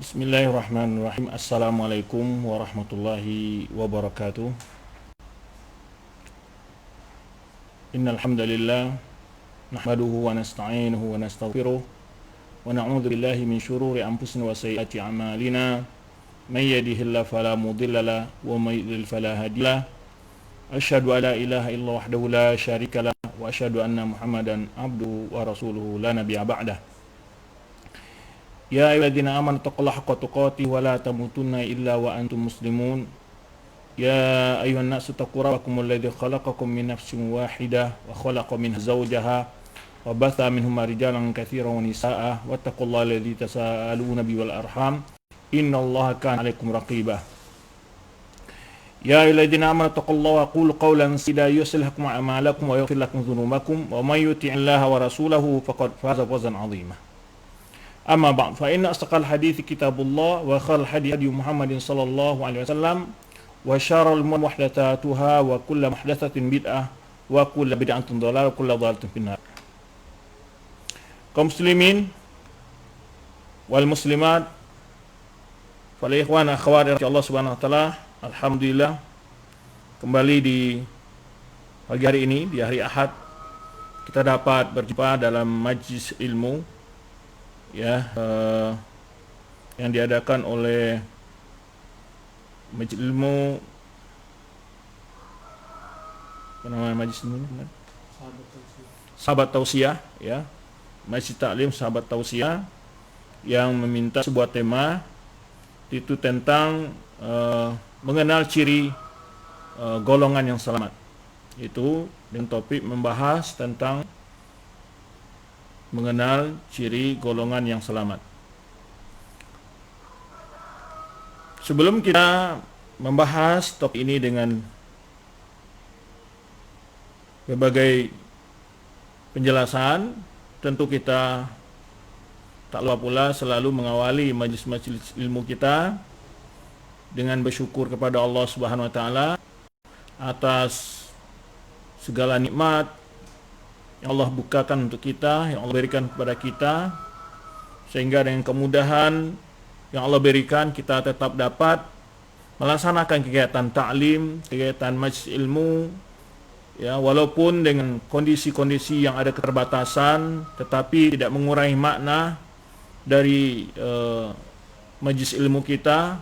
Bismillahirrahmanirrahim. Assalamualaikum warahmatullahi wabarakatuh. Innal hamdalillah nahmaduhu wa nasta'inuhu wa nastaghfiruh wa na'udzu billahi min shururi anfusina wa sayyiati a'malina. May yahdihillahu fala mudilla lahu wa may yudlil fala hadiya lahu. Asyhadu an la ilaha illallah wahdahu la syarika lahu wa asyhadu anna Muhammadan abduhu wa rasuluhu la nabiyya ba'dah. Ya ayyuhalladzina amanu taqullaha haqqa tuqatih wa la tamutunna illa wa antum muslimun. Ya ayyuhan nasu taqu rabbakumul ladzi khalaqakum min nafsin wahidah wa khalaqa minha zawjaha wa batha minhuma rijalan katsiran wa nisaa'a wattaqullaha alladzi tasaaluna bihi wal arham innallaha kana 'alaikum raqiba. Ya ayyuhalladzina amanu taqullaha wa qulu qawlan sadida yuslih lakum a'malakum wa yaghfir lakum dhunubakum wa may yuti'illaha wa rasulahu faqad faza fawzan 'azima. Amma ba'd, fa inna asdaqal hadithi kitabullah wa khairal hadi hadi Muhammadin sallallahu alaihi wasallam wa syarrul umuri muhdatsatuha wa kullu muhdatsatin bid'ah wa kullu bid'atin dhalalah wa kullu dhalalatin finnar. Kaum muslimin wal muslimat wal ikhwan akhwat Allah Subhanahu wa taala, alhamdulillah kembali di pagi hari ini, di hari Ahad, kita dapat berjumpa dalam majlis ilmu yang diadakan oleh Majlis Ilmu, apa nama majlis ilmu ini? Sahabat Tausiah, ya. Majlis Taklim Sahabat Tausiah yang meminta sebuah tema itu tentang mengenal ciri golongan yang selamat. Itu dengan topik membahas tentang mengenal ciri golongan yang selamat. Sebelum kita membahas topik ini dengan berbagai penjelasan, tentu kita tak lupa pula selalu mengawali majlis-majlis ilmu kita dengan bersyukur kepada Allah Subhanahu wa taala atas segala nikmat yang Allah bukakan untuk kita, yang Allah berikan kepada kita, sehingga dengan kemudahan yang Allah berikan kita tetap dapat melaksanakan kegiatan ta'lim, kegiatan majlis ilmu, ya, walaupun dengan kondisi-kondisi yang ada keterbatasan, tetapi tidak mengurangi makna dari majlis ilmu kita.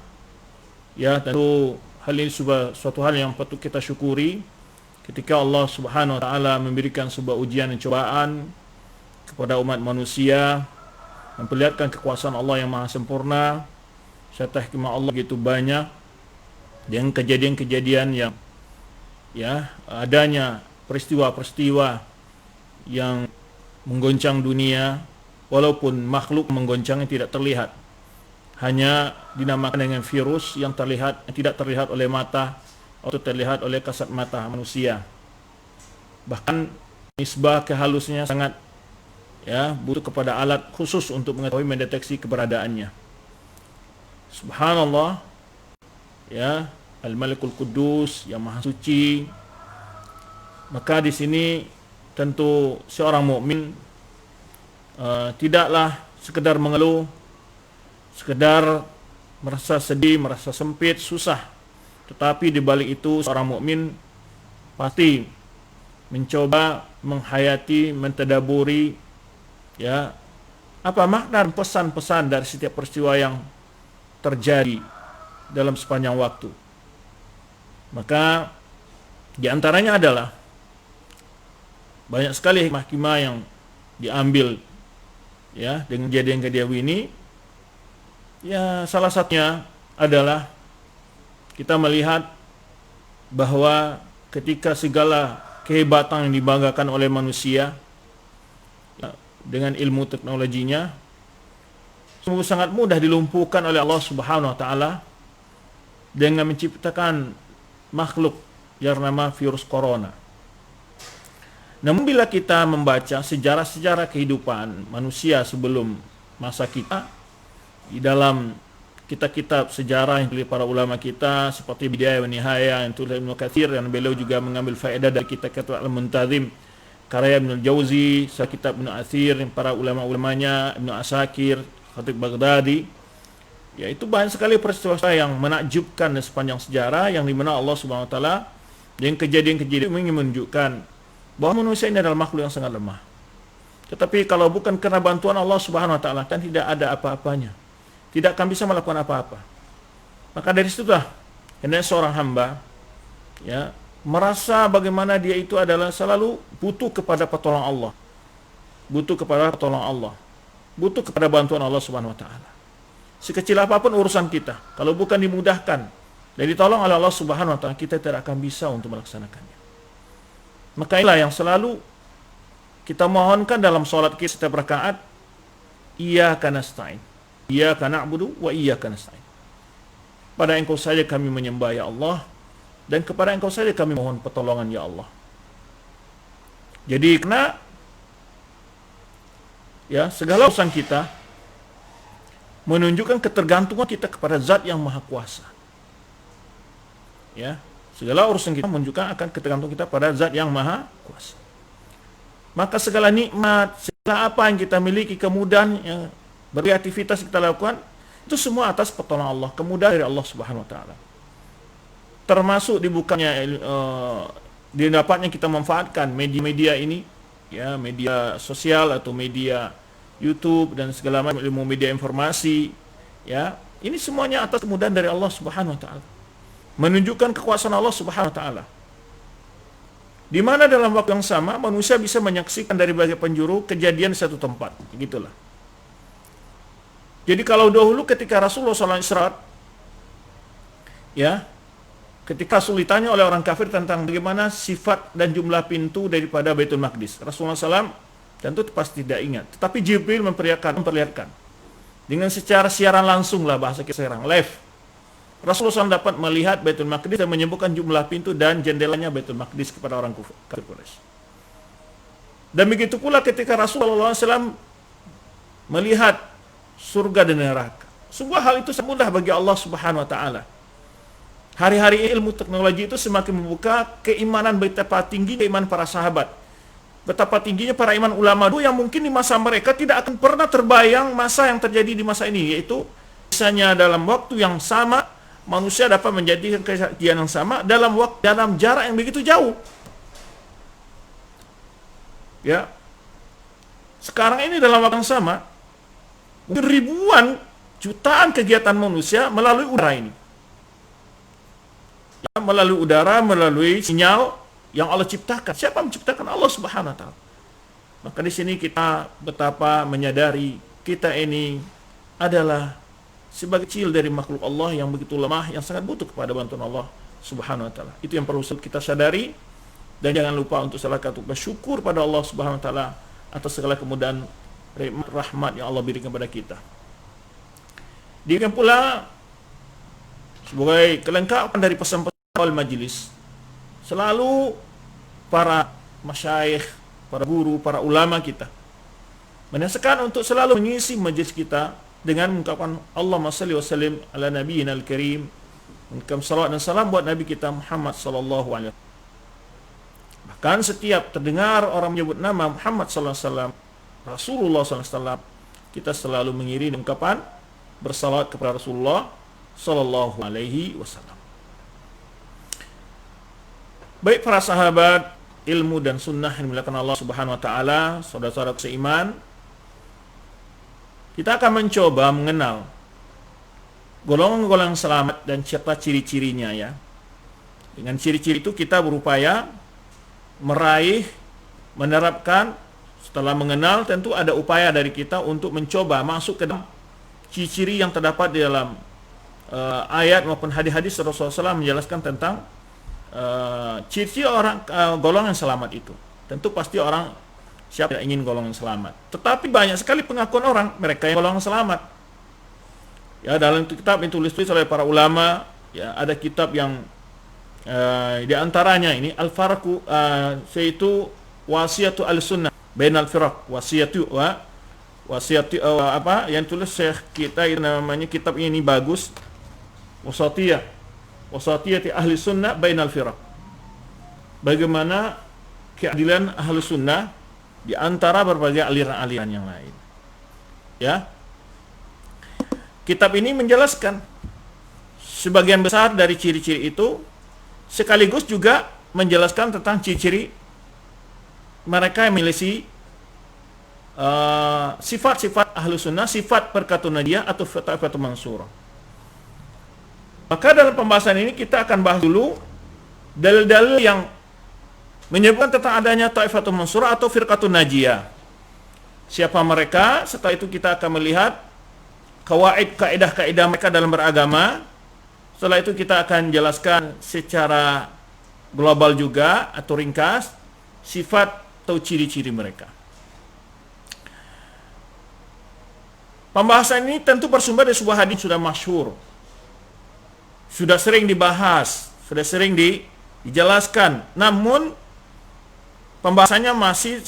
Ya, tentu hal ini suatu hal yang patut kita syukuri. Ketika Allah Subhanahu wa taala memberikan sebuah ujian dan cobaan kepada umat manusia, memperlihatkan kekuasaan Allah yang maha sempurna, serta hikmah Allah begitu banyak, dengan kejadian-kejadian yang adanya peristiwa-peristiwa yang menggoncang dunia, walaupun makhluk menggoncangnya tidak terlihat, hanya dinamakan dengan virus yang terlihat, yang tidak terlihat oleh mata atau terlihat oleh kasat mata manusia. Bahkan nisbah kehalusnya sangat butuh kepada alat khusus untuk mengetahui, mendeteksi keberadaannya. Subhanallah, Al-Malikul Quddus, yang maha suci. Maka di sini tentu seorang mukmin tidaklah sekedar mengeluh, sekedar merasa sedih, merasa sempit, susah. Tetapi di balik itu seorang mukmin pasti mencoba menghayati, mentadaburi apa makna dan pesan-pesan dari setiap peristiwa yang terjadi dalam sepanjang waktu. Maka di antaranya adalah banyak sekali hikmah-hikmah yang diambil dengan kejadian-kejadian ini. Salah satunya adalah kita melihat bahwa ketika segala kehebatan yang dibanggakan oleh manusia dengan ilmu teknologinya sungguh sangat mudah dilumpuhkan oleh Allah Subhanahu wa taala dengan menciptakan makhluk yang bernama virus corona. Namun bila kita membaca sejarah-sejarah kehidupan manusia sebelum masa kita, di dalam kitab-kitab sejarah yang ditulis para ulama kita seperti Bidayah wa Nihayah yang ditulis Ibnu Katsir, dan beliau juga mengambil faedah dari kitab-kitab Al-Muntazim karya Ibnu Jauzi, kitab Ibnu Athir yang para ulama-ulamanya, Ibnu Asakir, Khatib Baghdadi. Ya, itu banyak sekali peristiwa yang menakjubkan di sepanjang sejarah yang dimana Allah Subhanahu wa taala dengan kejadian-kejadian ingin menunjukkan bahwa manusia ini adalah makhluk yang sangat lemah. Tetapi kalau bukan karena bantuan Allah Subhanahu wa taala kan tidak ada apa-apanya. Tidak akan bisa melakukan apa-apa. Maka dari situlah hendaknya seorang hamba ya merasa bagaimana dia itu adalah selalu butuh kepada pertolongan Allah. Butuh kepada pertolongan Allah. Butuh kepada bantuan Allah Subhanahu wa taala. Sekecil apapun urusan kita, kalau bukan dimudahkan dan ditolong oleh Allah Subhanahu wa taala, kita tidak akan bisa untuk melaksanakannya. Maka inilah yang selalu kita mohonkan dalam salat kita setiap rakaat, iyyaka nasta'in. Iyyaka na'budu wa iyyaka nasta'in. Pada Engkau saja kami menyembah ya Allah, dan kepada Engkau saja kami mohon pertolongan ya Allah. Jadi karena ya segala urusan kita menunjukkan ketergantungan kita kepada Zat yang Maha Kuasa. Ya, segala urusan kita menunjukkan akan ketergantungan kita pada Zat yang Maha Kuasa. Maka segala nikmat, segala apa yang kita miliki, kemudahan yang beraktivitas kita lakukan, itu semua atas pertolongan Allah, kemudahan dari Allah Subhanahu wa taala. Termasuk dibukanya didapatnya kita manfaatkan media-media ini, ya, media sosial atau media YouTube dan segala macam ilmu media informasi, ya, ini semuanya atas kemudahan dari Allah Subhanahu wa taala. Menunjukkan kekuasaan Allah Subhanahu wa taala. Di mana dalam waktu yang sama manusia bisa menyaksikan dari berbagai penjuru kejadian di satu tempat, begitulah. Jadi kalau dahulu ketika Rasulullah SAW Isra, ya, ketika Rasul ditanya oleh orang kafir tentang bagaimana sifat dan jumlah pintu daripada Baitul Maqdis, Rasulullah SAW tentu pasti tidak ingat. Tetapi Jibril memperlihatkan dengan secara siaran langsung lah, bahasa kita sekarang, live. Rasulullah SAW dapat melihat Baitul Maqdis dan menyebutkan jumlah pintu dan jendelanya Baitul Maqdis kepada orang kafir Quraisy. Dan begitu pula ketika Rasulullah SAW melihat surga dan neraka. Sebuah hal itu mudah bagi Allah Subhanahu wa taala. Hari-hari ilmu teknologi itu semakin membuka keimanan betapa tinggi keimanan para sahabat. Betapa tingginya para iman ulama dulu yang mungkin di masa mereka tidak akan pernah terbayang masa yang terjadi di masa ini, yaitu misalnya dalam waktu yang sama manusia dapat menjadikan kejadian yang sama dalam jarak yang begitu jauh. Ya. Sekarang ini dalam waktu yang sama ribuan jutaan kegiatan manusia melalui udara ini. Ya, melalui udara, melalui sinyal yang Allah ciptakan. Siapa menciptakan? Allah Subhanahu wa taala. Maka di sini kita betapa menyadari kita ini adalah sebagai kecil dari makhluk Allah yang begitu lemah, yang sangat butuh kepada bantuan Allah Subhanahu wa taala. Itu yang perlu kita sadari, dan jangan lupa untuk selalu bersyukur pada Allah Subhanahu wa taala atas segala kemudahan rahmat yang Allah berikan kepada kita. Demikian pula sebagai kelengkapan dari pesan-pesan majelis, selalu para masyayikh, para guru, para ulama kita menasihatkan untuk selalu mengisi majlis kita dengan mengucapkan Allahumma shalli wa sallim ala nabiyyina al-karim, mengucapkan salawat dan salam buat Nabi kita Muhammad sallallahu alaihi wasallam. Bahkan setiap terdengar orang menyebut nama Muhammad sallallahu alaihi wasallam, Rasulullah sallallahu alaihi wasallam, kita selalu mengiringi ungkapan bersalawat kepada Rasulullah sallallahu alaihi wasallam. Baik para sahabat ilmu dan sunnah yang dimuliakan Allah Subhanahu wa taala, saudara-saudara seiman, kita akan mencoba mengenal golongan-golongan selamat dan serta ciri-cirinya, ya. Dengan ciri-ciri itu kita berupaya meraih, menerapkan. Setelah mengenal, tentu ada upaya dari kita untuk mencoba masuk ke dalam ciri-ciri yang terdapat di dalam ayat maupun hadis-hadis Rasulullah SAW menjelaskan tentang ciri-ciri orang golongan selamat itu. Tentu pasti orang siapa yang ingin golongan selamat. Tetapi banyak sekali pengakuan orang mereka yang golongan selamat. Ya, dalam kitab yang tulis oleh para ulama, ya, ada kitab yang di antaranya ini Al-Farqu, yaitu Wasiatu Al-Sunnah Bainal Firaq, wasiatu apa yang tulis Syekh kita, itu namanya kitab ini bagus, Wasatiyati Ahli Sunnah Bainal Firaq. Bagaimana keadilan Ahli Sunnah di antara berbagai aliran-aliran yang lain. Ya. kitab ini menjelaskan sebagian besar dari ciri-ciri itu, sekaligus juga menjelaskan tentang ciri-ciri mereka yang memiliki sifat-sifat ahlu sunnah, sifat firqatun najiyah atau ta'ifatul mansurah. Maka dalam pembahasan ini kita akan bahas dulu dalil-dalil yang menyebutkan tentang adanya ta'ifatul mansurah atau firqatun najiyah. Siapa mereka? Setelah itu kita akan melihat kaidah-kaidah mereka dalam beragama. Setelah itu kita akan jelaskan secara global juga atau ringkas sifat atau ciri-ciri mereka. Pembahasan ini tentu bersumber dari sebuah hadis sudah masyhur, sudah sering dibahas, sudah sering dijelaskan. Namun pembahasannya masih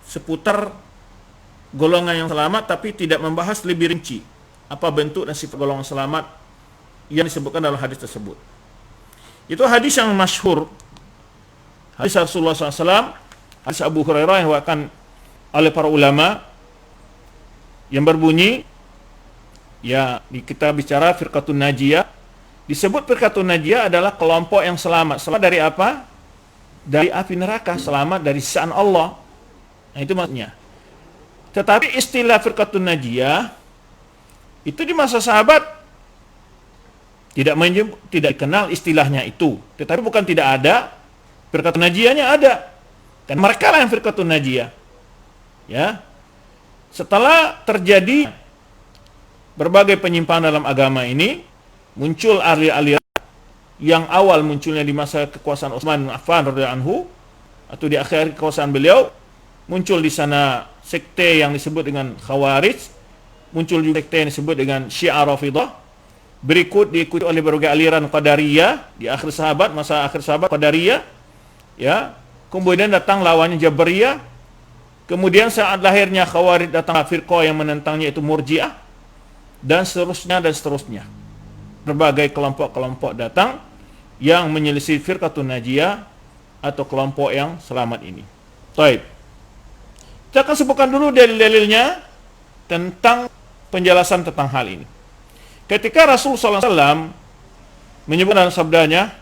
seputar golongan yang selamat, tapi tidak membahas lebih rinci apa bentuk dan sifat golongan selamat yang disebutkan dalam hadis tersebut. Itu hadis yang masyhur, hadis Rasulullah SAW, hadis Abu Hurairah yang diwakilkan oleh para ulama, yang berbunyi, ya kita bicara firqatun najiyah, disebut firqatun najiyah adalah kelompok yang selamat. Selamat dari apa? Dari api neraka, selamat dari siksaan Allah. Nah, itu maksudnya. Tetapi istilah firqatun najiyah itu di masa sahabat tidak dikenal istilahnya itu. Tetapi bukan tidak ada, firqatun najiyahnya ada. Dan mereka lah yang firqatun najiyah. Ya. Setelah terjadi berbagai penyimpangan dalam agama ini, muncul aliran yang awal munculnya di masa kekuasaan Utsman bin Affan radhiyallahu anhu, atau di akhir kekuasaan beliau, muncul di sana sekte yang disebut dengan Khawarij, muncul juga sekte yang disebut dengan Syiah Rafidah, berikut diikuti oleh berbagai aliran Qadariyah di akhir sahabat, masa akhir sahabat Qadariyah, ya. Kemudian datang lawannya Jabariyah. Kemudian saat lahirnya Khawarij datang firqah yang menentangnya, itu Murji'ah, dan seterusnya dan seterusnya. Berbagai kelompok-kelompok datang yang menyelisih firqatun najiyah atau kelompok yang selamat ini. Baik. Kita akan sebutkan dulu dalil-dalilnya tentang penjelasan tentang hal ini. Ketika Rasulullah SAW menyebut dalam sabdanya,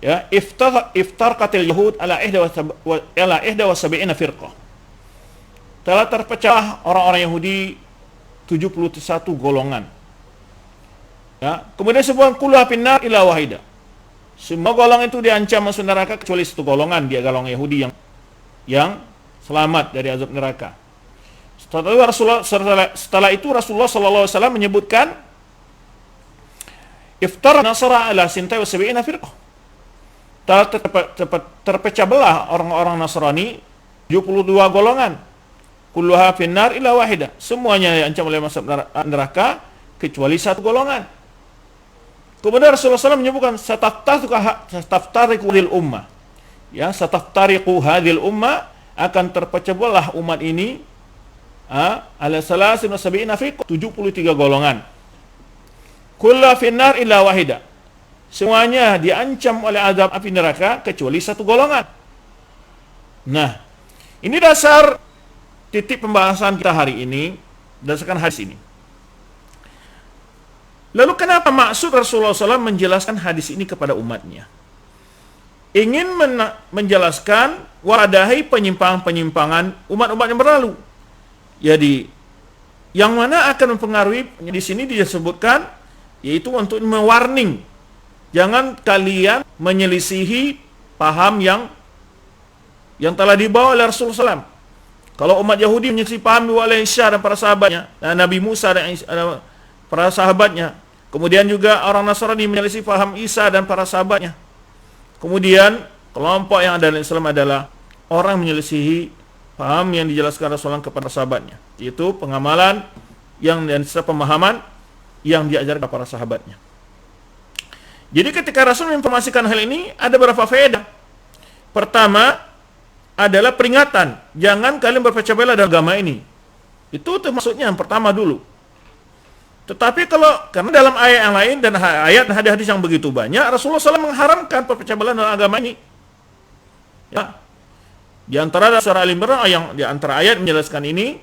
ya, iftar qatil yahud ala ihda wa sab'ina firqah. Telah terpecah orang-orang Yahudi 71 golongan. Ya, kemudian sebuah kulluha finnar illa wahida. Semua golongan itu diancam masuk neraka kecuali satu golongan, dia golongan Yahudi yang selamat dari azab neraka. Setelah itu Rasulullah SAW menyebutkan iftar nasara ala sintai wa sab'ina firqah. Telah terpecah belah orang-orang Nasrani 72 golongan. Kulluha finnar illa wahida. Semuanya diancam oleh masuk neraka kecuali satu golongan. Kemudian Rasulullah SAW menyebutkan sataftariqu hadhil ummah. Ya, sataftariqu hadhil ummah, akan terpecah belah umat ini ala salasin wa sab'ina firqah, 73 golongan. Kulluha finnar illa wahida. Semuanya diancam oleh azab api neraka kecuali satu golongan. Nah, ini dasar titik pembahasan kita hari ini berdasarkan hadis ini. Lalu kenapa maksud Rasulullah SAW menjelaskan hadis ini kepada umatnya? Ingin menjelaskan wadahi penyimpangan-penyimpangan umat-umat yang berlalu. Jadi, yang mana akan mempengaruhi, di sini disebutkan, yaitu untuk mewarning. Jangan kalian menyelisihi paham yang telah dibawa oleh Rasulullah SAW. Kalau umat Yahudi menyelisih paham oleh Isa dan para sahabatnya, dan Nabi Musa dan para sahabatnya. Kemudian juga orang Nasrani menyelisih paham Isa dan para sahabatnya. Kemudian kelompok yang ada dalam Islam adalah orang menyelisihi paham yang dijelaskan Rasulullah kepada sahabatnya, yaitu pengamalan dan pemahaman yang diajarkan kepada para sahabatnya. Jadi ketika Rasul menginformasikan hal ini, ada beberapa faedah. Pertama adalah peringatan, jangan kalian berpecah belah dalam agama ini. Itu maksudnya yang pertama dulu. Tetapi karena dalam ayat yang lain dan ayat dan hadis-hadis yang begitu banyak, Rasulullah SAW mengharamkan perpecah belah dalam agama ini. Ya. Di antara surah Al-Imran yang di antara ayat menjelaskan ini,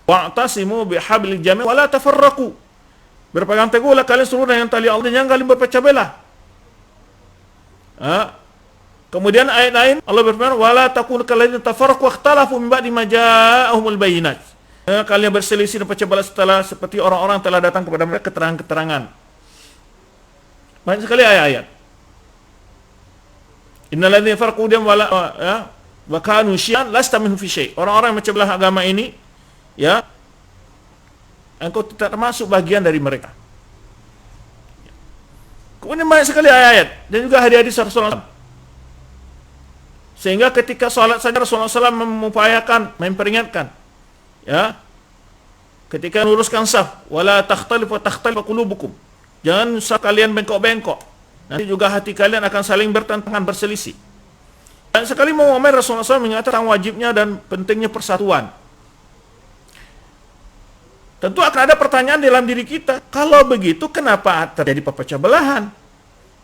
Wa'tasimu bihablil jami' wa la tafarraqu. Berpegang teguhlah kalian seluruh dengan tali Allah dan jangan kalian berpecah belah. Kemudian ayat lain Allah berfirman, "Wala takunu kalladzina tafarraqu ikhtalafu min ba'di ma ja'ahumul bayyinat." Kalian berselisih dan pecah belah setelah seperti orang-orang telah datang kepada mereka keterangan-keterangan. Banyak sekali ayat-ayat. Innal ladzina farraqu dinahum wa kanu syi'an lasta minhum fi syai'. Orang-orang yang pecah belah agama ini, ya, engkau tidak termasuk bagian dari mereka. Kemudian banyak sekali ayat dan juga hadis-hadis Rasulullah SAW. Sehingga ketika salat saja Rasulullah SAW mengupayakan, memperingatkan, ya, ketika meluruskan saf, wala takhtalifu takhtalifu qulubukum. Jangan saf kalian bengkok-bengkok. Nanti juga hati kalian akan saling bertentangan, berselisih. Dan sekali Muhammad Rasulullah SAW mengatakan wajibnya dan pentingnya persatuan. Tentu akan ada pertanyaan dalam diri kita, kalau begitu kenapa terjadi perpecah belahan?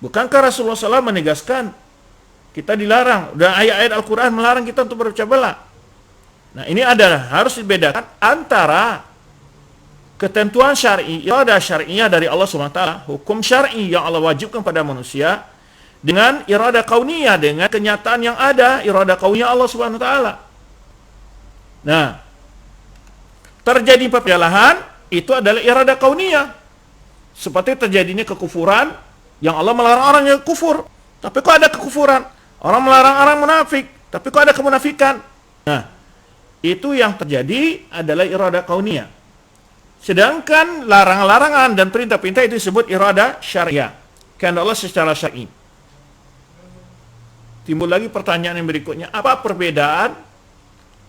Bukankah Rasulullah SAW menegaskan kita dilarang, dan ayat-ayat Al-Quran melarang kita untuk berpecah belah? Nah, ini adalah harus dibedakan antara ketentuan syar'i, iradah syar'iyah dari Allah SWT, hukum syar'i yang Allah wajibkan pada manusia, dengan iradah kauniyah, dengan kenyataan yang ada, iradah kauniyah Allah SWT. Nah, terjadi perpecah itu adalah iradah kauniyah. Seperti terjadinya kekufuran yang Allah melarang orang yang kufur. Tapi kok ada kekufuran? Orang melarang orang munafik, tapi kok ada kemunafikan? Nah, itu yang terjadi adalah iradah kauniyah. Sedangkan larangan-larangan dan perintah-perintah itu disebut iradah syariah. Karena Allah secara syar'i. Timbul lagi pertanyaan yang berikutnya, apa perbedaan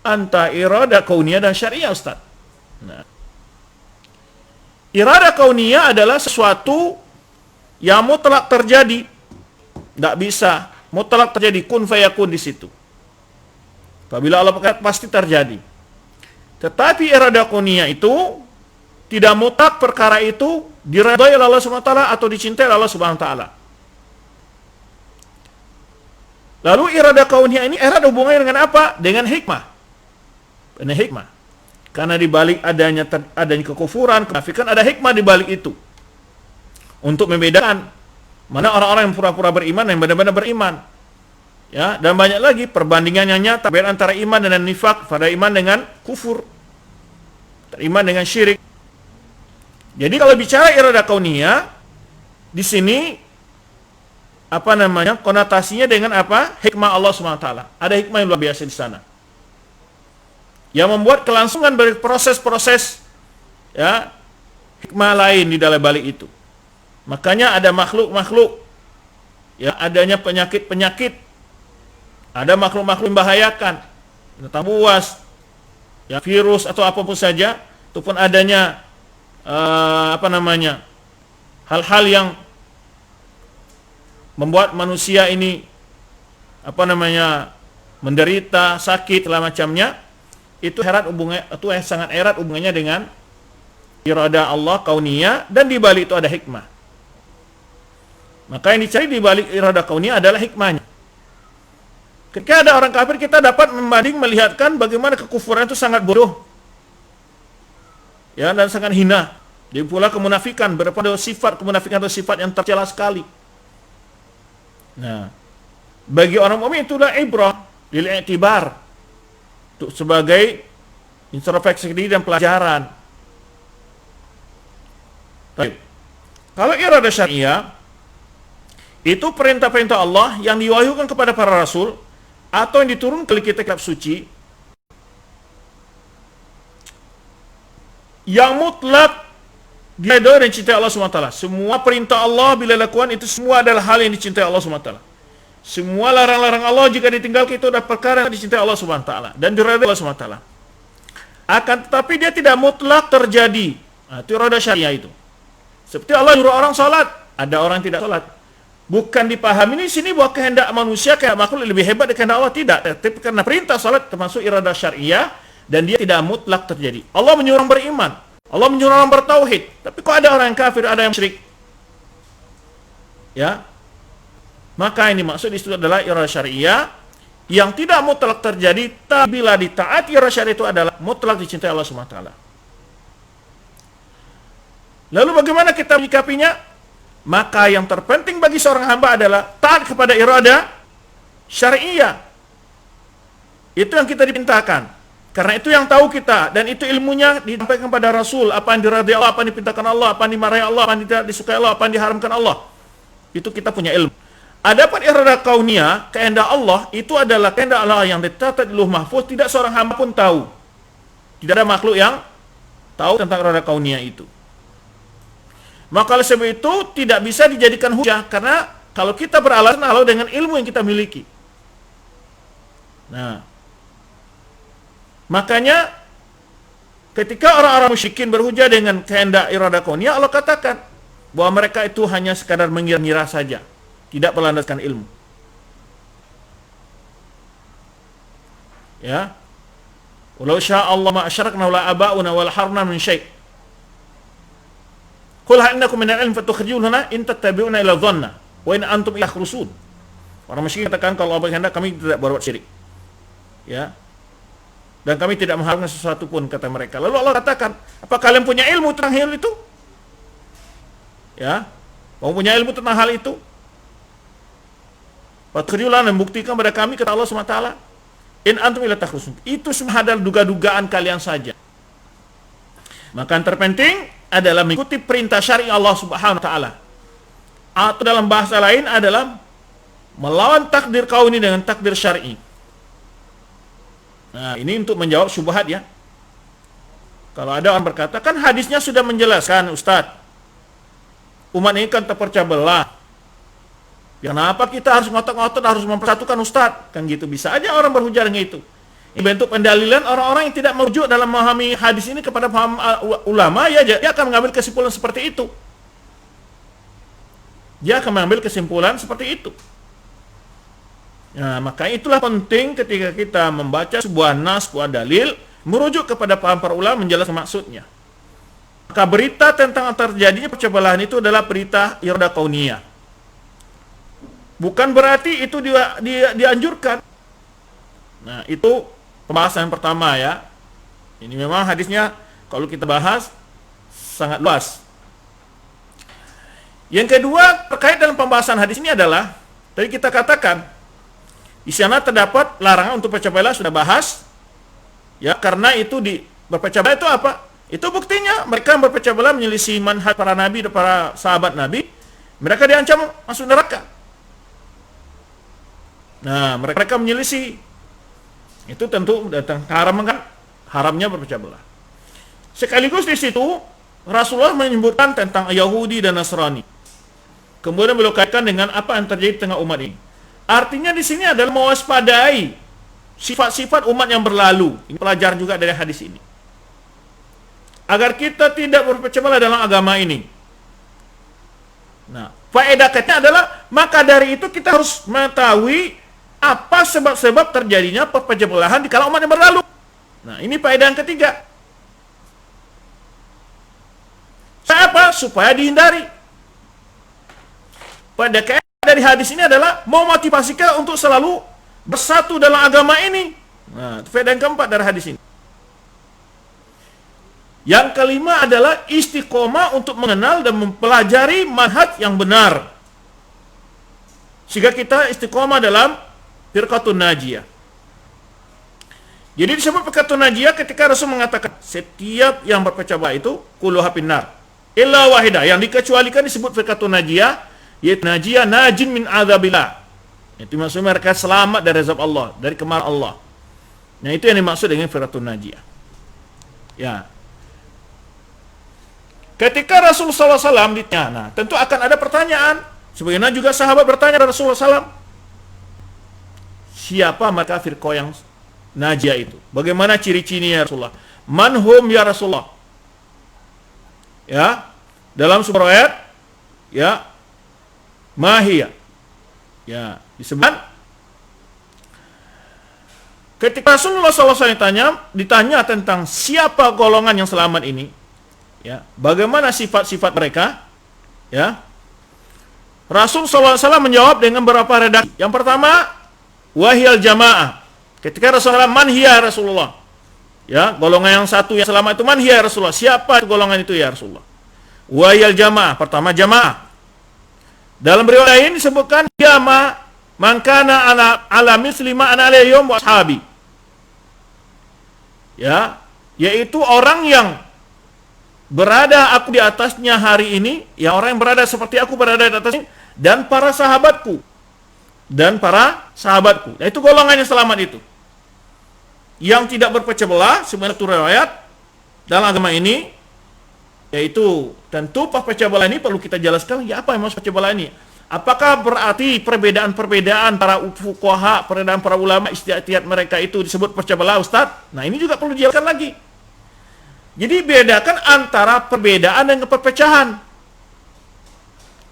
antara iradah kauniyah dan syariah, Ustaz? Nah, iradah kauniyah adalah sesuatu yang mutlak terjadi, tidak bisa mutlak terjadi, kun fayakun di situ. Apabila Allah berkata pasti terjadi. Tetapi iradah kauniyah itu tidak mutlak perkara itu diridhai oleh Allah Subhanahu wa taala atau dicintai oleh Allah Subhanahu wa taala. Lalu iradah kauniyah ini erat hubungannya dengan apa? Dengan hikmah. Dengan hikmah. Karena di balik adanya kekufuran, kemunafikan, ada hikmah di balik itu. Untuk membedakan mana orang-orang yang pura-pura beriman dan yang benar-benar beriman. Ya, dan banyak lagi perbandingan yang nyata antara iman dengan nifak, pada iman dengan kufur, iman dengan syirik. Jadi kalau bicara iradah kauniyah, di sini apa namanya? Konotasinya dengan apa? Hikmah Allah SWT. Ada hikmah yang luar biasa di sana. Yang membuat kelangsungan dari proses-proses, ya, hikmah lain di dalam balik itu. Makanya ada makhluk-makhluk, ya, adanya penyakit-penyakit, ada makhluk-makhluk membahayakan, binatang buas, ya, virus atau apapun saja, ataupun adanya hal-hal yang membuat manusia ini menderita, sakit, segala macamnya. Itu yang sangat erat hubungannya dengan iradah Allah kauniyah, dan di balik itu ada hikmah. Maka yang dicari di balik iradah kauniyah adalah hikmahnya. Ketika ada orang kafir, kita dapat melihatkan bagaimana kekufuran itu sangat bodoh, ya, dan sangat hina. Dia pula kemunafikan, berpada sifat kemunafikan atau sifat yang tercela sekali. Nah, bagi orang mukmin itulah ibrah, lil i'tibar, untuk sebagai introspeksi diri dan pelajaran. Baik. Kalau iradah syariah itu perintah-perintah Allah yang diwahyukan kepada para rasul atau yang diturunkan ke kitab suci yang mutlak diridhoi dan dicintai Allah SWT. Semua perintah Allah bila dilakukan itu semua adalah hal yang dicintai Allah SWT. Semua larang-larang Allah jika ditinggalkan itu adalah perkara yang dicintai Allah Subhanahu wa taala dan diridhai Allah Subhanahu wa taala. Akan tetapi dia tidak mutlak terjadi. Nah, itu iradah syariah itu. Seperti Allah nyuruh orang salat, ada orang tidak salat. Bukan dipahami di sini bahwa kehendak manusia, kehendak makhluk lebih hebat dari kehendak Allah, tidak. Tapi karena perintah salat termasuk iradah syariah dan dia tidak mutlak terjadi. Allah menyuruh orang beriman, Allah menyuruh orang bertauhid, tapi kok ada orang yang kafir, ada yang musyrik? Ya. Maka ini maksud itu adalah iradah syariah yang tidak mutlak terjadi, tapi bila ditaati syariat itu adalah mutlak dicintai Allah SWT. Lalu bagaimana kita menyikapinya? Maka yang terpenting bagi seorang hamba adalah taat kepada irada syariah. Itu yang kita dipintakan. Karena itu yang tahu kita, dan itu ilmunya disampaikan kepada Rasul, apa yang diradai Allah, apa yang dipintakan Allah, apa yang dimarahi Allah, apa yang tidak disukai Allah, apa yang diharamkan Allah. Itu kita punya ilmu. Adapun irada kauniyah, kehendak Allah, itu adalah kehendak Allah yang dicatat di Lauh Mahfuz, tidak seorang hamba pun tahu. Tidak ada makhluk yang tahu tentang irada kauniyah itu. Maka oleh sebab itu tidak bisa dijadikan hujah, karena kalau kita beralasan dengan ilmu yang kita miliki. Nah, makanya ketika orang-orang musyrikin berhujah dengan kehendak irada kauniyah, Allah katakan bahwa mereka itu hanya sekadar mengira-ngira saja, tidak berlandaskan ilmu. Ya. Walau syaa Allah ma asyrakna wala aba'una wala harna min syai'. Qul hal innakum min al-'ilm fatukhrijuna in tattabi'una illa dhanna wa in antum illa khrusun. Orang musyrik katakan kalau Allah berkehendak kami tidak berbuat syirik. Ya. Dan kami tidak mengharapkan sesuatu pun, kata mereka. Lalu Allah katakan, apa kalian punya ilmu tentang hal itu? Ya. Kamu punya ilmu tentang hal itu? Fatkhirulan, membuktikan kepada kami, kata Allah SWT, in antum illa takhrusun. Itu semua adalah duga-dugaan kalian saja. Maka yang terpenting adalah mengikuti perintah syar'i Allah Subhanahu wa taala. Atau dalam bahasa lain adalah melawan takdir kauni dengan takdir syar'i. Nah, ini untuk menjawab syubhat ya. Kalau ada orang berkata, kan hadisnya sudah menjelaskan, Ustadz. Umat ini kan terpecah belah. Kenapa kita harus ngotot-ngotot, harus mempersatukan Ustadz? Kan gitu, bisa aja orang berhujah dengan itu. Ini bentuk pendalilan orang-orang yang tidak merujuk dalam memahami hadis ini kepada paham ulama, ya dia akan mengambil kesimpulan seperti itu. Dia akan mengambil kesimpulan seperti itu. Nah, maka itulah penting ketika kita membaca sebuah nas, sebuah dalil, merujuk kepada paham para ulama, menjelaskan maksudnya. Maka berita tentang terjadinya perpecah belahan itu adalah berita irada kauniyah. Bukan berarti itu dianjurkan. Nah, itu pembahasan pertama ya. Ini memang hadisnya kalau kita bahas sangat luas. Yang kedua, terkait dengan pembahasan hadis ini adalah, tadi kita katakan di sana terdapat larangan untuk pecah belah, sudah bahas. Ya, karena itu berpecah belah itu apa? Itu buktinya mereka berpecah belah menyelisih manhaj para nabi dan para sahabat nabi. Mereka diancam masuk neraka. Nah, mereka menyelisih. Itu tentu datang haramnya berpecah belah. Sekaligus di situ Rasulullah menyebutkan tentang Yahudi dan Nasrani. Kemudian beliau kaitkan dengan apa yang terjadi di tengah umat ini. Artinya di sini adalah mewaspadai sifat-sifat umat yang berlalu. Ini pelajaran juga dari hadis ini. Agar kita tidak berpecah belah dalam agama ini. Nah, faedah kaitnya adalah maka dari itu kita harus mengetahui apa sebab-sebab terjadinya perpecah belahan di kalangan umat yang berlalu. Nah, ini faedah yang ketiga. Apa? Supaya dihindari. Pada kaidah dari hadis ini adalah memotivasi kita untuk selalu bersatu dalam agama ini. Nah, faedah yang keempat dari hadis ini. Yang kelima adalah istiqomah untuk mengenal dan mempelajari manhaj yang benar. Sehingga kita istiqomah dalam firqatun najiyah. Jadi disebut firqatun najiyah ketika Rasul mengatakan setiap yang berpecah belah itu kulluha finnar illa wahidah. Yang dikecualikan disebut firqatun najiyah, yaitu najiyah najin min adzabillah. Itu maksudnya mereka selamat dari azab Allah, dari kemarahan Allah. Nah, itu yang dimaksud dengan firqatun najiyah. Ya. Ketika Rasulullah SAW ditanya, nah, tentu akan ada pertanyaan. Sebagaimana juga sahabat bertanya kepada Rasulullah SAW, siapa mereka firqah yang najiyah itu? Bagaimana ciri-cirinya ya Rasulullah? Manhum ya Rasulullah? Ya, dalam sebuah ayat, ya, mahiyah. Ya, disebut. Ketika Rasulullah SAW ditanya tentang siapa golongan yang selamat ini, ya, bagaimana sifat-sifat mereka, ya, Rasul SAW menjawab dengan beberapa redaksi. Yang pertama, wahiyal jamaah. Ketika Rasulullah, man hiya Rasulullah. Ya, golongan yang satu yang selamat itu man hiya Rasulullah. Siapa golongan itu ya Rasulullah? Wahiyal jamaah. Pertama jamaah. Dalam riwayat lain disebutkan jamaah man kana ala misli ma ana alayhi wa ashabi. Ya, yaitu orang yang berada aku di atasnya hari ini, ya orang yang berada seperti aku berada di atasnya, dan para sahabatku. Nah, itu golongan yang selamat itu. Yang tidak berpecah belah, sebenarnya satu riwayat dalam agama ini, yaitu tentu pecah belah ini perlu kita jelaskan, ya apa yang maksud pecah belah ini? Apakah berarti perbedaan-perbedaan para fuqaha, perbedaan para ulama, ijtihad mereka itu disebut pecah belah, Ustaz? Nah, ini juga perlu dijelaskan lagi. Jadi bedakan antara perbedaan dan perpecahan.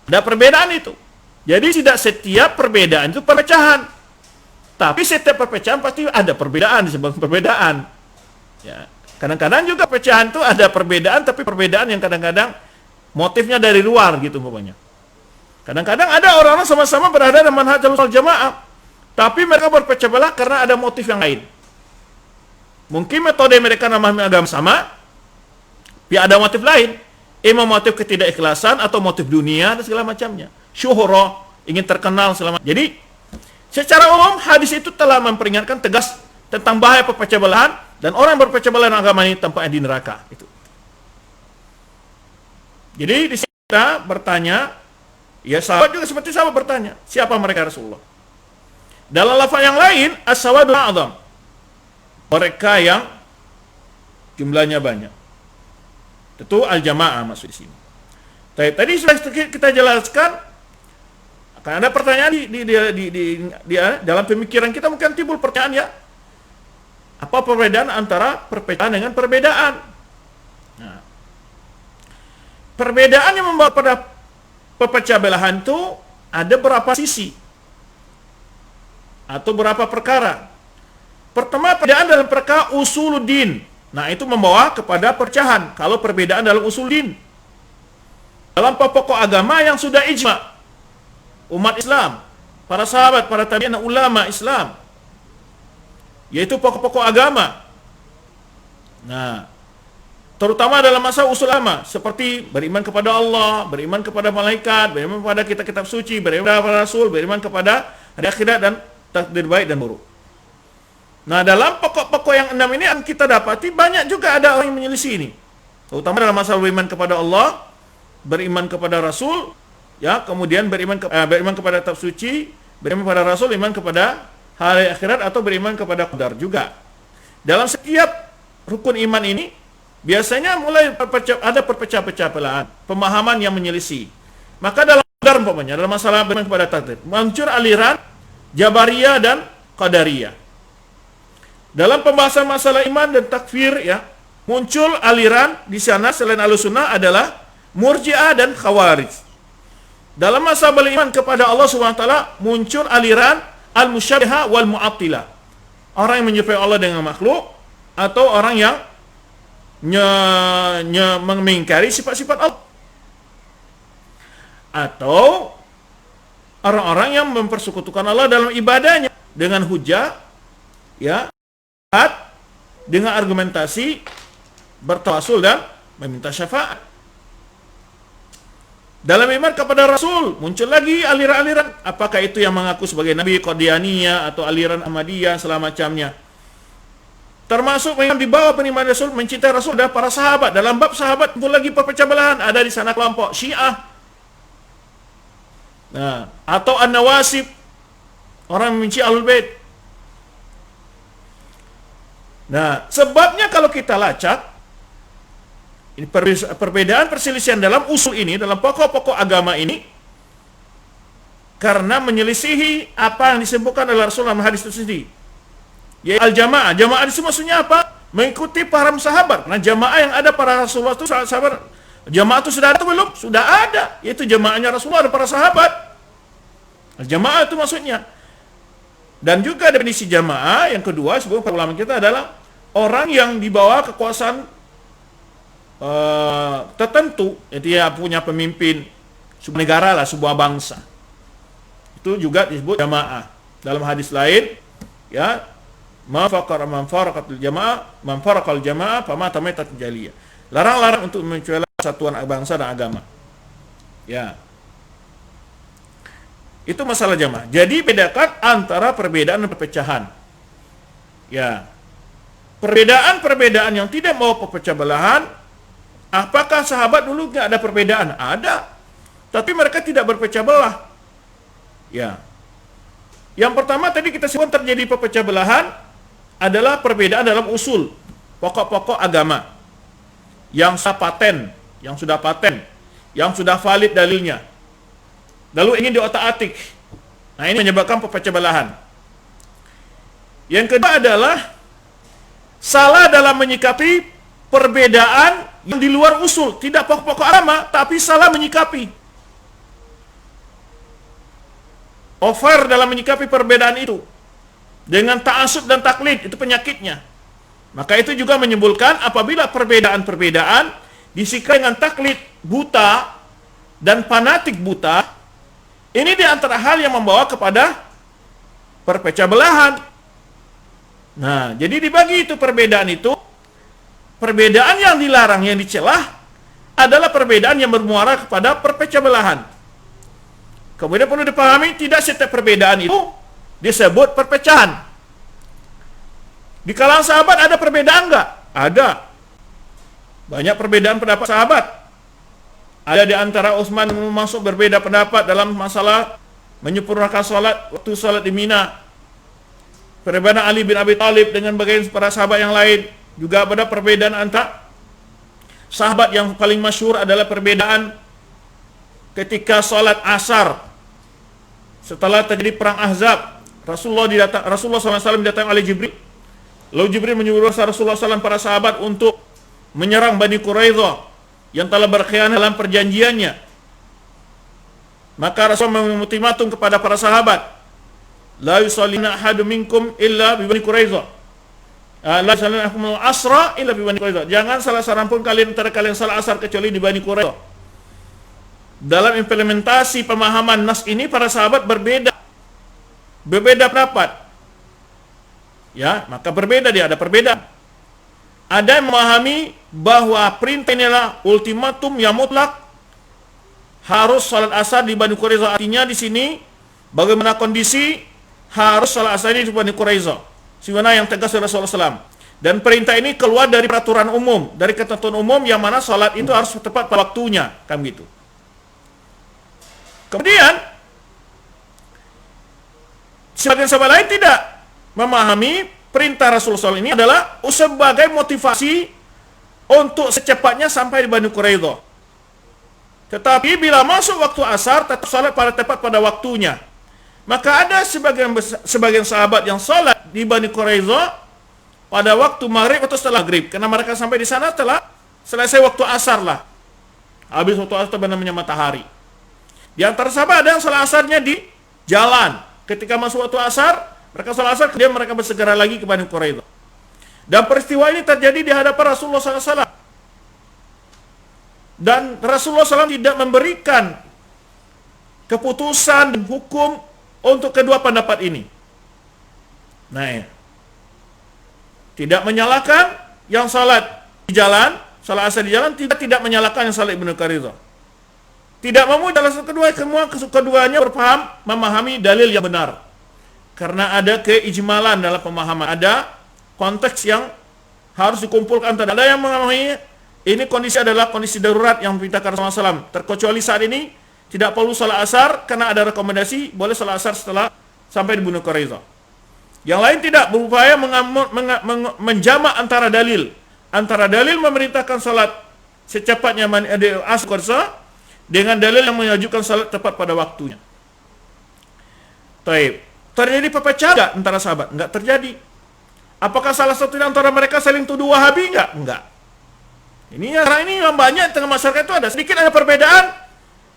Ada perbedaan itu. Jadi tidak setiap perbedaan itu perpecahan. Tapi setiap perpecahan pasti ada perbedaan, disebut perbedaan. Ya. Kadang-kadang juga perpecahan itu ada perbedaan, tapi perbedaan yang kadang-kadang motifnya dari luar gitu pokoknya. Kadang-kadang ada orang-orang sama-sama berada dalam manhaj al-jamaah, tapi mereka berpecah belah karena ada motif yang lain. Mungkin metode mereka memahami agama sama, tapi ada motif lain. Imam motif ketidakikhlasan atau motif dunia dan segala macamnya. Syuhra, ingin terkenal selama. Jadi, secara umum hadis itu telah memperingatkan tegas tentang bahaya perpecah belahan dan orang yang berpecah belah dalam agama ini tempatnya di neraka. Itu. Jadi di sini kita bertanya, ya sahabat juga seperti sahabat bertanya, siapa mereka Rasulullah? Dalam lafaz yang lain, as-sawadul a'zam. Mereka yang jumlahnya banyak. Tentu al-jamaah masuk di sini. Tadi sudah kita jelaskan, akan ada pertanyaan dalam pemikiran kita mungkin timbul pertanyaan ya. Apa perbedaan antara perpecahan dengan perbedaan? Nah, perbedaan yang membawa pada perpecah belahan itu ada berapa sisi atau berapa perkara. Pertama, perbedaan dalam perkara usuluddin. Nah, itu membawa kepada perpecahan kalau perbedaan dalam usuluddin. Dalam pokok agama yang sudah ijma, umat Islam, para sahabat, para tabi'in, ulama Islam, yaitu pokok-pokok agama. Nah, terutama dalam masa usul agama, seperti beriman kepada Allah, beriman kepada malaikat, beriman kepada kitab-kitab suci, beriman kepada Rasul, beriman kepada hari akhirat dan takdir baik dan buruk. Nah, dalam pokok-pokok yang 6 ini yang kita dapati banyak juga ada orang yang menyelisih ini. Terutama dalam masalah beriman kepada Allah, beriman kepada Rasul, ya, kemudian beriman kepada kitab suci, beriman kepada Rasul, beriman kepada hari akhirat atau beriman kepada qadar juga. Dalam setiap rukun iman ini biasanya mulai ada perpecah-pecah belahan, pemahaman yang menyelisih. Maka dalam qadar umpamanya, dalam masalah beriman kepada takdir, muncul aliran Jabariyah dan Qadariyah. Dalam pembahasan masalah iman dan takfir ya, muncul aliran di sana selain Ahlussunnah adalah Murji'ah dan Khawarij. Dalam masalah beriman kepada Allah Subhanahu wa taala muncul aliran Al-Musyabbihah wal Mu'attilah. Orang yang menyerupai Allah dengan makhluk atau orang yang mengingkari sifat-sifat Allah. Atau orang-orang yang mempersekutukan Allah dalam ibadahnya dengan hujah ya, dengan argumentasi, bertawasul dan meminta syafaat. Dalam iman kepada Rasul muncul lagi aliran-aliran, apakah itu yang mengaku sebagai Nabi, Qadianiyah atau aliran Ahmadiyah segala macamnya. Termasuk yang dibawa penerimaan Rasul, mencintai Rasul dan para sahabat. Dalam bab sahabat muncul lagi perpecah belahan, ada di sana kelompok Syiah. Nah, atau An-Nawasib, orang membenci Ahlul Bait. Nah, sebabnya kalau kita lacak, ini perbedaan perselisihan dalam usul ini, dalam pokok-pokok agama ini, karena menyelisihi apa yang disebutkan oleh Rasulullah dalam hadis itu sendiri. Yaitu al-jamaah. Jamaah itu maksudnya apa? Mengikuti paham sahabat. Nah, jamaah yang ada para Rasulullah itu sahabat. Jamaah itu sudah ada atau belum? Sudah ada. Yaitu jamaahnya Rasulullah dan para sahabat. Al-jamaah itu maksudnya. Dan juga definisi jamaah yang kedua sebelum para ulama kita adalah orang yang di bawah kekuasaan tertentu, yaitu dia punya pemimpin sebuah negara lah, sebuah bangsa. Itu juga disebut jamaah Dalam hadis lain, ya, man faraqatul jamaah famata maitat jaliyah. Larang-larang untuk mencela persatuan bangsa dan agama. Ya. Itu masalah jamaah. Jadi bedakan antara perbedaan dan perpecahan. Ya. Perbedaan-perbedaan yang tidak mau perpecah belahan, apakah sahabat dulu nggak ada perbedaan? Ada. Tapi mereka tidak berpecah belah. Ya. Yang pertama tadi kita sebut terjadi perpecah belahan adalah perbedaan dalam usul, pokok-pokok agama. Yang sudah paten, yang sudah valid dalilnya. Lalu ingin diotak-atik. Nah, ini menyebabkan perpecah belahan. Yang kedua adalah salah dalam menyikapi perbedaan yang di luar usul, tidak pokok-pokok agama, tapi salah menyikapi. Over dalam menyikapi perbedaan itu dengan ta'assub dan taklid, itu penyakitnya. Maka itu juga menimbulkan apabila perbedaan-perbedaan disikapi dengan taklid buta dan fanatik buta, ini di antara hal yang membawa kepada perpecah belahan. Nah, jadi dibagi itu perbedaan itu. Perbedaan yang dilarang, yang dicelah adalah perbedaan yang bermuara kepada perpecah belahan. Kemudian perlu dipahami, tidak setiap perbedaan itu disebut perpecahan. Di kalangan sahabat ada perbedaan enggak? Ada. Banyak perbedaan pendapat sahabat. Ada di antara Utsman masuk berbeda pendapat dalam masalah menyempurnakan salat waktu salat di Mina. Perbedaan Ali bin Abi Thalib dengan bagian para sahabat yang lain. Juga ada perbedaan antara sahabat. Yang paling masyhur adalah perbedaan ketika salat asar setelah terjadi perang Ahzab. Rasulullah SAW didatang oleh Jibril. Lalu Jibril menyuruh Rasulullah SAW para sahabat untuk menyerang Bani Quraidah yang telah berkhianat dalam perjanjiannya. Maka Rasul memultimatum kepada para sahabat, la yusallina ahadun minkum illa bi Bani Quraidah. La yusallina ahadun asra illa bi Bani Quraidah. Jangan salah seorang pun antara kalian salat asar kecuali di Bani Quraidah. Dalam implementasi pemahaman nas ini para sahabat berbeda pendapat. Ya, maka berbeda, dia ada perbedaan. Ada yang memahami bahwa perintah inilah ultimatum yang mutlak, harus salat asar di Bani Quraidah. Artinya di sini bagaimana kondisi harus salat asar di Bani Quraidah. Sebagaimana yang tegas oleh Rasulullah SAW. Dan perintah ini keluar dari peraturan umum, dari ketentuan umum yang mana salat itu harus tepat pada waktunya, kan gitu. Kemudian sebagian sahabat lain tidak memahami perintah Rasulullah SAW ini adalah sebagai motivasi untuk secepatnya sampai di Bani Quraidah. Tetapi bila masuk waktu asar tetap salat tepat pada waktunya. Maka ada sebagian sahabat yang salat di Bani Quraidah pada waktu maghrib atau setelah maghrib, karena mereka sampai di sana telah selesai waktu asar lah. Habis waktu asar namanya matahari. Di antara sahabat ada yang salat asarnya di jalan. Ketika masuk waktu asar, mereka salat asar, kemudian mereka bersegera lagi ke Bani Quraidah. Dan peristiwa ini terjadi di hadapan Rasulullah SAW. Dan Rasulullah SAW tidak memberikan keputusan dan hukum untuk kedua pendapat ini. Nah, ya. Tidak menyalahkan yang salat di jalan, salat asar di jalan, tidak menyalahkan yang salat di Bani Quraidah. Tidak memuji alasan keduanya berpaham, memahami dalil yang benar. Karena ada keijmalan dalam pemahaman, ada konteks yang harus dikumpulkan. Ada yang memahami ini kondisi adalah kondisi darurat yang diperintahkan Rasulullah SAW. Terkecuali saat ini tidak perlu salat asar karena ada rekomendasi boleh salat asar setelah sampai di Bani Quraidah. Yang lain tidak, berupaya menjamak antara dalil. Antara dalil memerintahkan salat secepatnya asar dengan dalil yang mengajukan salat tepat pada waktunya. Taib. Terjadi perpecahan enggak antara sahabat? Enggak terjadi. Apakah salah satu di antara mereka saling tuduh Wahabi? Enggak. Ini yang banyak di tengah masyarakat itu ada sedikit ada perbedaan.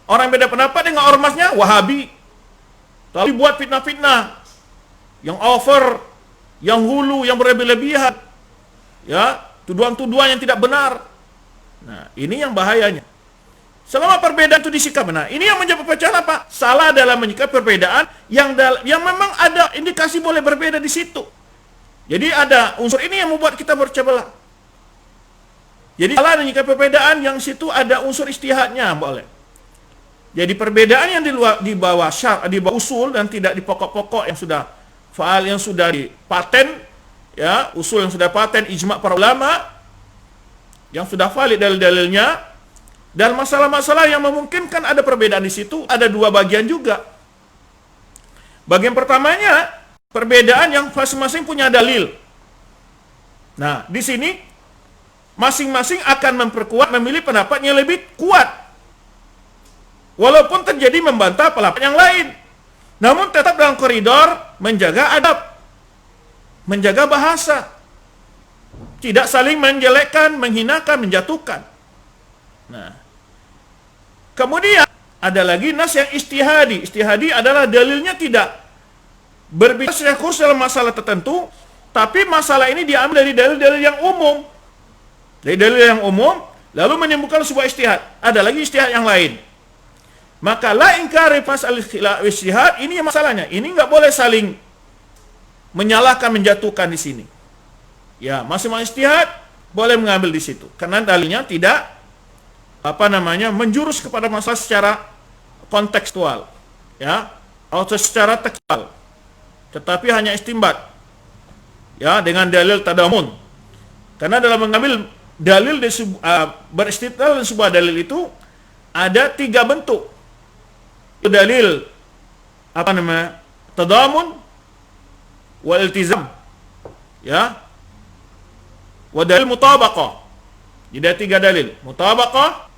Orang yang beda pendapat dengan ormasnya Wahabi. Tapi buat fitnah-fitnah yang over, yang hulu, yang berlebih-lebihan. Ya, tuduhan-tuduhan yang tidak benar. Nah, ini yang bahayanya. Selama perbedaan itu disikap benar. Ini yang menjadi perpecahan apa? Salah dalam menyikapi perbedaan yang memang ada indikasi boleh berbeda di situ. Jadi ada unsur ini yang membuat kita berpecah belah. Jadi salah menyikapi perbedaan yang situ ada unsur istihadnya boleh. Jadi perbedaan yang di bawah usul dan tidak di pokok-pokok yang sudah faal, yang sudah dipaten, ya, usul yang sudah paten, ijma' para ulama yang sudah valid dalil-dalilnya. Dan masalah-masalah yang memungkinkan ada perbedaan di situ ada dua bagian juga. Bagian pertamanya perbedaan yang masing-masing punya dalil. Nah, di sini masing-masing akan memilih pendapatnya lebih kuat, walaupun terjadi membantah pendapat yang lain. Namun tetap dalam koridor menjaga adab, menjaga bahasa, tidak saling menjelekkan, menghinakan, menjatuhkan. Nah, kemudian ada lagi nas yang istihadi. Istihadi adalah dalilnya tidak berbicara secara khusus dalam masalah tertentu, tapi masalah ini diambil dari dalil-dalil yang umum. Dari dalil yang umum, lalu menimbulkan sebuah istihad. Ada lagi istihad yang lain. Maka la ingkari masalah istihad, ini masalahnya. Ini nggak boleh saling menyalahkan, menjatuhkan di sini. Ya, masing-masing istihad boleh mengambil di situ. Karena dalilnya tidak menjurus kepada masalah secara kontekstual, ya, atau secara tekstual, tetapi hanya istimbat, ya, dengan dalil tadamun. Karena dalam mengambil dalil beristidlal dan sebuah dalil itu ada tiga bentuk. Dalil tadamun wal iltizam, ya, wa dalil mutabaqah. Jadi ada tiga dalil: mutabaqah,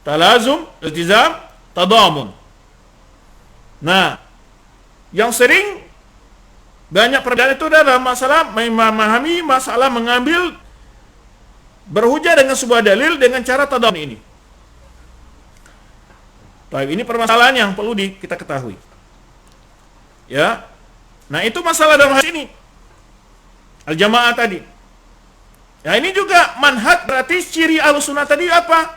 talazum, iltizam, tadamun. Nah, yang sering banyak perbedaan itu adalah masalah memahami masalah mengambil berhujah dengan sebuah dalil dengan cara tadamun ini. Baik, ini permasalahan yang perlu kita ketahui. Ya. Nah, itu masalah dalam hal ini. Al-jamaah tadi. Ya, ini juga manhaj, berarti ciri Ahlussunnah tadi apa?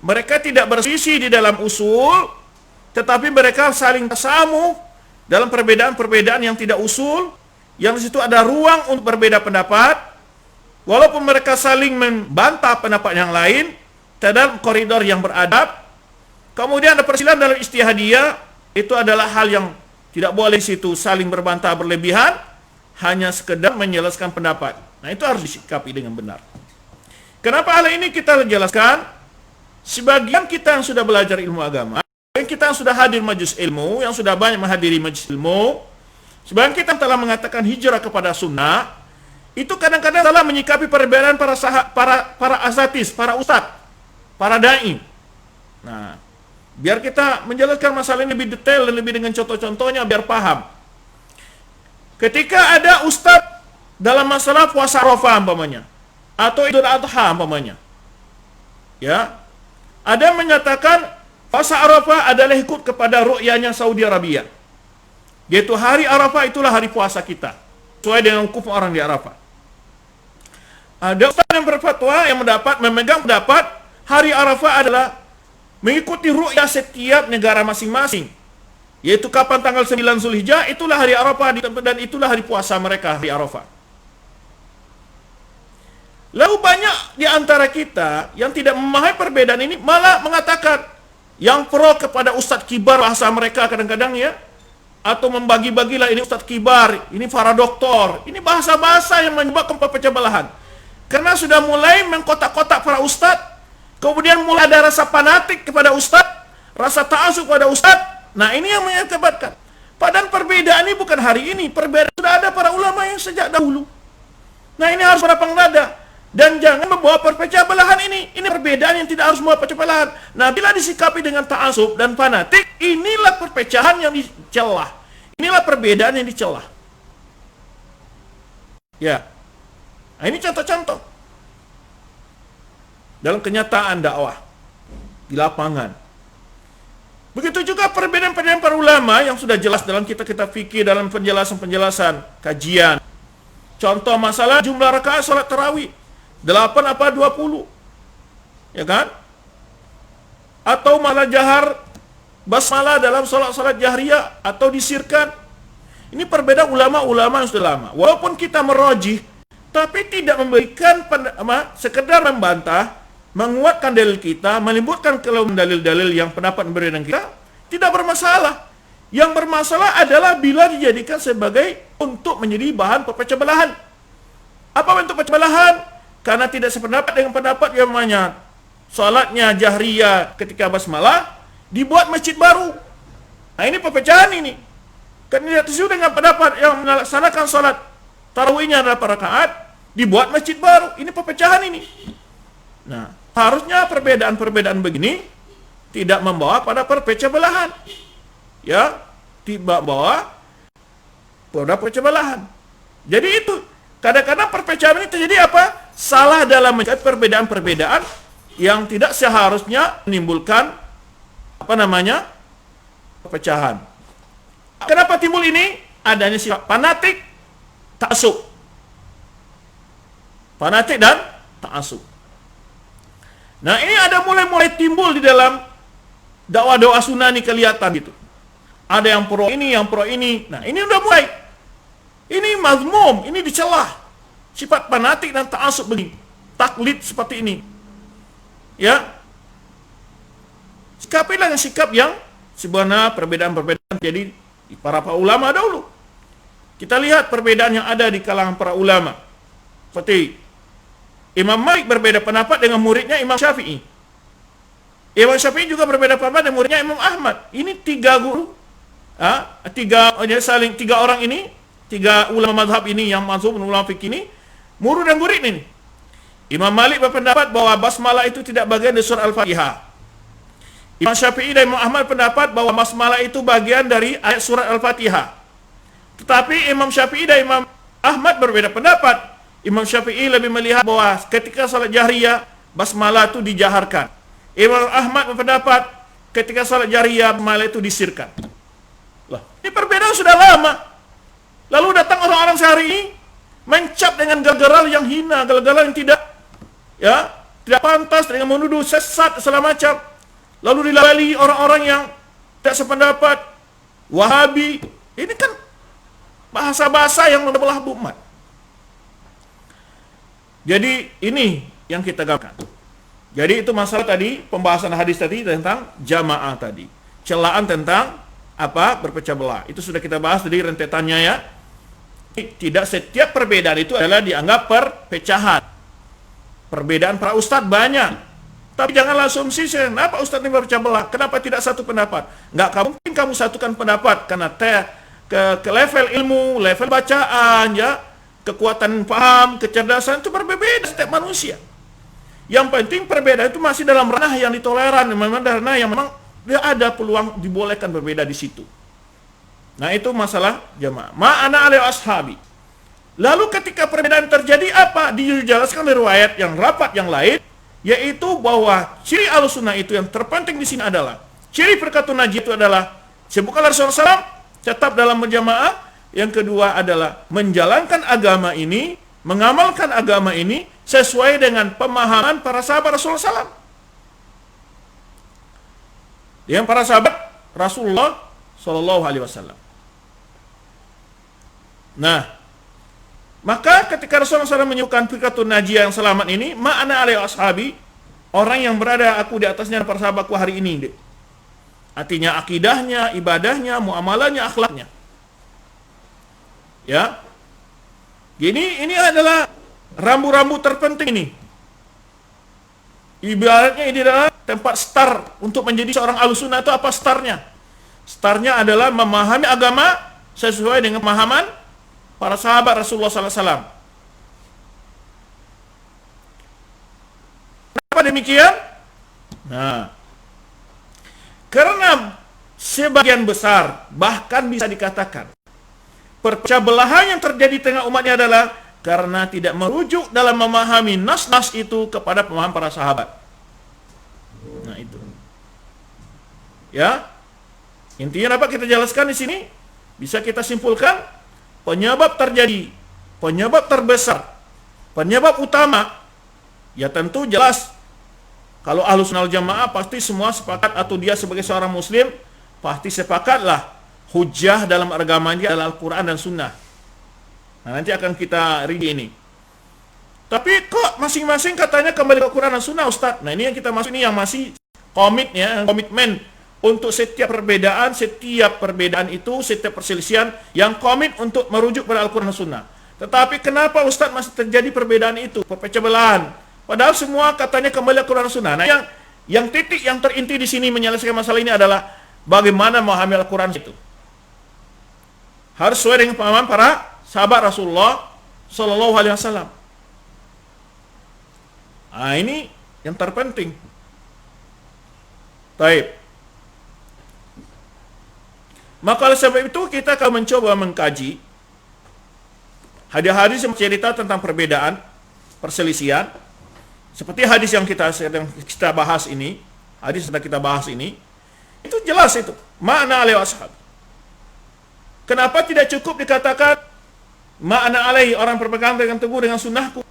Mereka tidak berselisih di dalam usul, tetapi mereka saling tasamuh dalam perbedaan-perbedaan yang tidak usul, yang di situ ada ruang untuk berbeda pendapat, walaupun mereka saling membantah pendapat yang lain dalam koridor yang beradab. Kemudian ada perselisihan dalam istihadiyah, itu adalah hal yang tidak boleh di situ saling berbantah berlebihan, hanya sekedar menjelaskan pendapat. Nah, itu harus disikapi dengan benar. Kenapa hal ini kita jelaskan? Sebagian kita yang sudah belajar ilmu agama, sebagian kita yang sudah hadir majelis ilmu, yang sudah banyak menghadiri majelis ilmu, sebagian kita yang telah mengatakan hijrah kepada sunnah, itu kadang-kadang salah menyikapi perbedaan para asatis, para ustadz, para dai. Nah, biar kita menjelaskan masalah ini lebih detail dan lebih dengan contoh-contohnya biar paham. Ketika ada ustadz dalam masalah puasa Arafah umpamanya, atau Idul Adha umpamanya, ya, ada menyatakan puasa Arafah adalah ikut kepada ru'yahnya Saudi Arabia, yaitu hari Arafah itulah hari puasa kita, sesuai dengan hukum orang di Arafah. Ada ustaz yang berfatwa yang memegang pendapat hari Arafah adalah mengikuti ru'yah setiap negara masing-masing, yaitu kapan tanggal 9 Zulhijjah itulah hari Arafah dan itulah hari puasa mereka, hari Arafah. Lalu banyak di antara kita yang tidak memahami perbedaan ini malah mengatakan yang pro kepada ustadz kibar bahasa mereka kadang-kadang, ya, atau membagi-bagilah ini ustadz kibar, ini para doktor, ini bahasa-bahasa yang menyebabkan perpecah belahan. Karena sudah mulai mengkotak-kotak para ustadz, kemudian mulai ada rasa fanatik kepada ustadz, rasa ta'assub kepada ustadz. Nah, ini yang mengakibatkan. Padahal perbedaan ini bukan hari ini, perbedaan sudah ada para ulama yang sejak dahulu. Nah, ini harus berlapang dada. Dan jangan membawa perpecah belahan ini. Ini perbedaan yang tidak harus membawa perpecah belahan. Nah, bila disikapi dengan ta'assub dan fanatik, inilah perpecahan yang dicelah. Inilah perbedaan yang dicelah. Ya. Nah, ini contoh-contoh dalam kenyataan dakwah di lapangan. Begitu juga perbedaan-perbedaan para ulama yang sudah jelas dalam kita fikih, dalam penjelasan-penjelasan kajian. Contoh masalah jumlah rakaat salat tarawih, 8 apa 20, ya kan? atau malah jahar basmalah dalam salat-salat jahriyah atau disirkan. Ini perbedaan ulama-ulama yang sudah lama. Walaupun kita merojih, tapi tidak memberikan sekedar membantah, menguatkan dalil kita, melimputkan kelemahan dalil-dalil yang pendapat berbeda dengan kita, tidak bermasalah. Yang bermasalah adalah bila dijadikan sebagai untuk menjadi bahan perpecah belahan. Apa bentuk pecah belahan? Karena tidak sependapat dengan pendapat yang namanya salatnya jahriyah ketika basmalah dibuat masjid baru. Nah, ini perpecahan ini. Karena tidak sesuai dengan pendapat yang melaksanakan salat tarawihnya adalah rakaat, dibuat masjid baru. Ini perpecahan ini. Nah, harusnya perbedaan-perbedaan begini tidak membawa pada perpecah belahan. Ya, tidak bawa pada perpecah belahan. Jadi itu, kadang-kadang perpecahan ini terjadi apa? Salah dalam mencari perbedaan-perbedaan yang tidak seharusnya menimbulkan perpecahan. Kenapa timbul ini? Adanya sifat fanatik, ta'assub. Fanatik dan ta'assub. Nah, ini ada mulai timbul di dalam dakwah-dakwah sunnah ini, kelihatan gitu. Ada yang pro ini, yang pro ini. Nah, ini udah mulai. Ini mazmum, ini dicelah. Sifat fanatik dan ta'assub begini. Taklid seperti ini. Ya. Sikapilah dengan sikap yang sebenarnya perbedaan-perbedaan jadi di para ulama dahulu. Kita lihat perbedaan yang ada di kalangan para ulama. Seperti Imam Malik berbeda pendapat dengan muridnya Imam Syafi'i. Imam Syafi'i juga berbeda pendapat dengan muridnya Imam Ahmad. Ini tiga guru, tiga orang ini, tiga ulama mazhab ini yang masuk ulama fikih ini, murid dan murid ini. Imam Malik berpendapat bahwa basmalah itu tidak bagian dari surah Al-Fatihah. Imam Syafi'i dan Imam Ahmad pendapat bahwa basmalah itu bagian dari ayat surat Al-Fatihah. Tetapi Imam Syafi'i dan Imam Ahmad berbeda pendapat. Imam Syafi'i lebih melihat bahwa ketika salat jahriyah basmalah itu dijaharkan. Imam Ahmad berpendapat ketika salat jahriyah basmalah itu disirkan. Lah, ini perbedaan sudah lama. Lalu datang orang-orang sehari ini mencap dengan gagaral yang hina, gagaral yang tidak pantas, dengan menuduh sesat segala macam. Lalu dilabeli orang-orang yang tidak sependapat, Wahabi. Ini kan bahasa-bahasa yang membelah umat. Jadi ini yang kita gambarkan. Jadi itu masalah tadi, pembahasan hadis tadi tentang jamaah tadi. Celaan tentang berpecah belah. Itu sudah kita bahas tadi rentetannya ya. Tidak setiap perbedaan itu adalah dianggap perpecahan. Perbedaan para ustadz banyak. Tapi janganlah asumsi, kenapa ustadz ini berpecah belah? Kenapa tidak satu pendapat? Nggak mungkin kamu satukan pendapat karena ke level ilmu, level bacaan, ya, kekuatan paham, kecerdasan itu berbeda setiap manusia. Yang penting perbedaan itu masih dalam ranah yang ditoleran, memang ranah yang memang dia ada peluang dibolehkan berbeda di situ. Nah, itu masalah jamaah. Ma'ana alaihi ashabi. Lalu ketika perbedaan terjadi apa? Dijelaskan dari riwayat yang rapat yang lain, yaitu bahwa ciri Ahlussunnah itu yang terpenting di sini adalah ciri firqatun najiyah itu adalah sebutkan Rasulullah SAW tetap dalam berjamaah. Yang kedua adalah menjalankan agama ini, mengamalkan agama ini sesuai dengan pemahaman para sahabat Rasulullah SAW. Dengan para sahabat Rasulullah SAW. Nah, maka ketika Rasulullah SAW menyebutkan firqatun najiyah yang selamat ini, ma'ana alaihi ashabi, orang yang berada aku di atasnya para sahabatku hari ini. Artinya akidahnya, ibadahnya, muamalahnya, akhlaknya. Ya. Ini adalah rambu-rambu terpenting ini. Ibaratnya ini adalah tempat start untuk menjadi seorang Ahlussunnah. Itu apa startnya? Startnya adalah memahami agama sesuai dengan pemahaman para sahabat Rasulullah SAW. Kenapa demikian? Nah, karena sebagian besar, bahkan bisa dikatakan perpecah belahan yang terjadi di tengah umatnya adalah karena tidak merujuk dalam memahami nas-nas itu kepada pemahaman para sahabat. Nah, itu. Ya. Intinya apa kita jelaskan di sini? Bisa kita simpulkan penyebab terjadi, penyebab terbesar, penyebab utama ya tentu jelas Kalau Ahlus Sunnah wal Jamaah pasti semua sepakat, atau dia sebagai seorang muslim pasti sepakatlah hujjah dalam agama dia adalah Al-Quran dan Sunnah. Nah, nanti akan kita rinci ini. Tapi kok masing-masing katanya kembali ke Quran dan Sunnah, Ustaz? Nah, ini yang kita masuk, ini yang masih komitmen untuk setiap perbedaan itu, setiap perselisihan yang komit untuk merujuk pada Al-Quran dan Sunnah. Tetapi kenapa Ustaz masih terjadi perbedaan itu, perpecah belahan? Padahal semua katanya kembali ke Quran dan Sunnah. Nah, yang titik yang terinti di sini menyelesaikan masalah ini adalah bagaimana memahami Al-Quran itu. Harus sesuai dengan pemahaman para sahabat Rasulullah Sallallahu Alaihi Wasallam. Nah, ini yang terpenting. Taib. Maka oleh sebab itu kita akan mencoba mengkaji hadis-hadis yang cerita tentang perbedaan, perselisihan, seperti hadis yang kita bahas ini, hadis yang kita bahas ini, itu jelas itu makna alaihi ashab. Kenapa tidak cukup dikatakan makna alaihi, orang berpegang dengan teguh dengan sunnahku?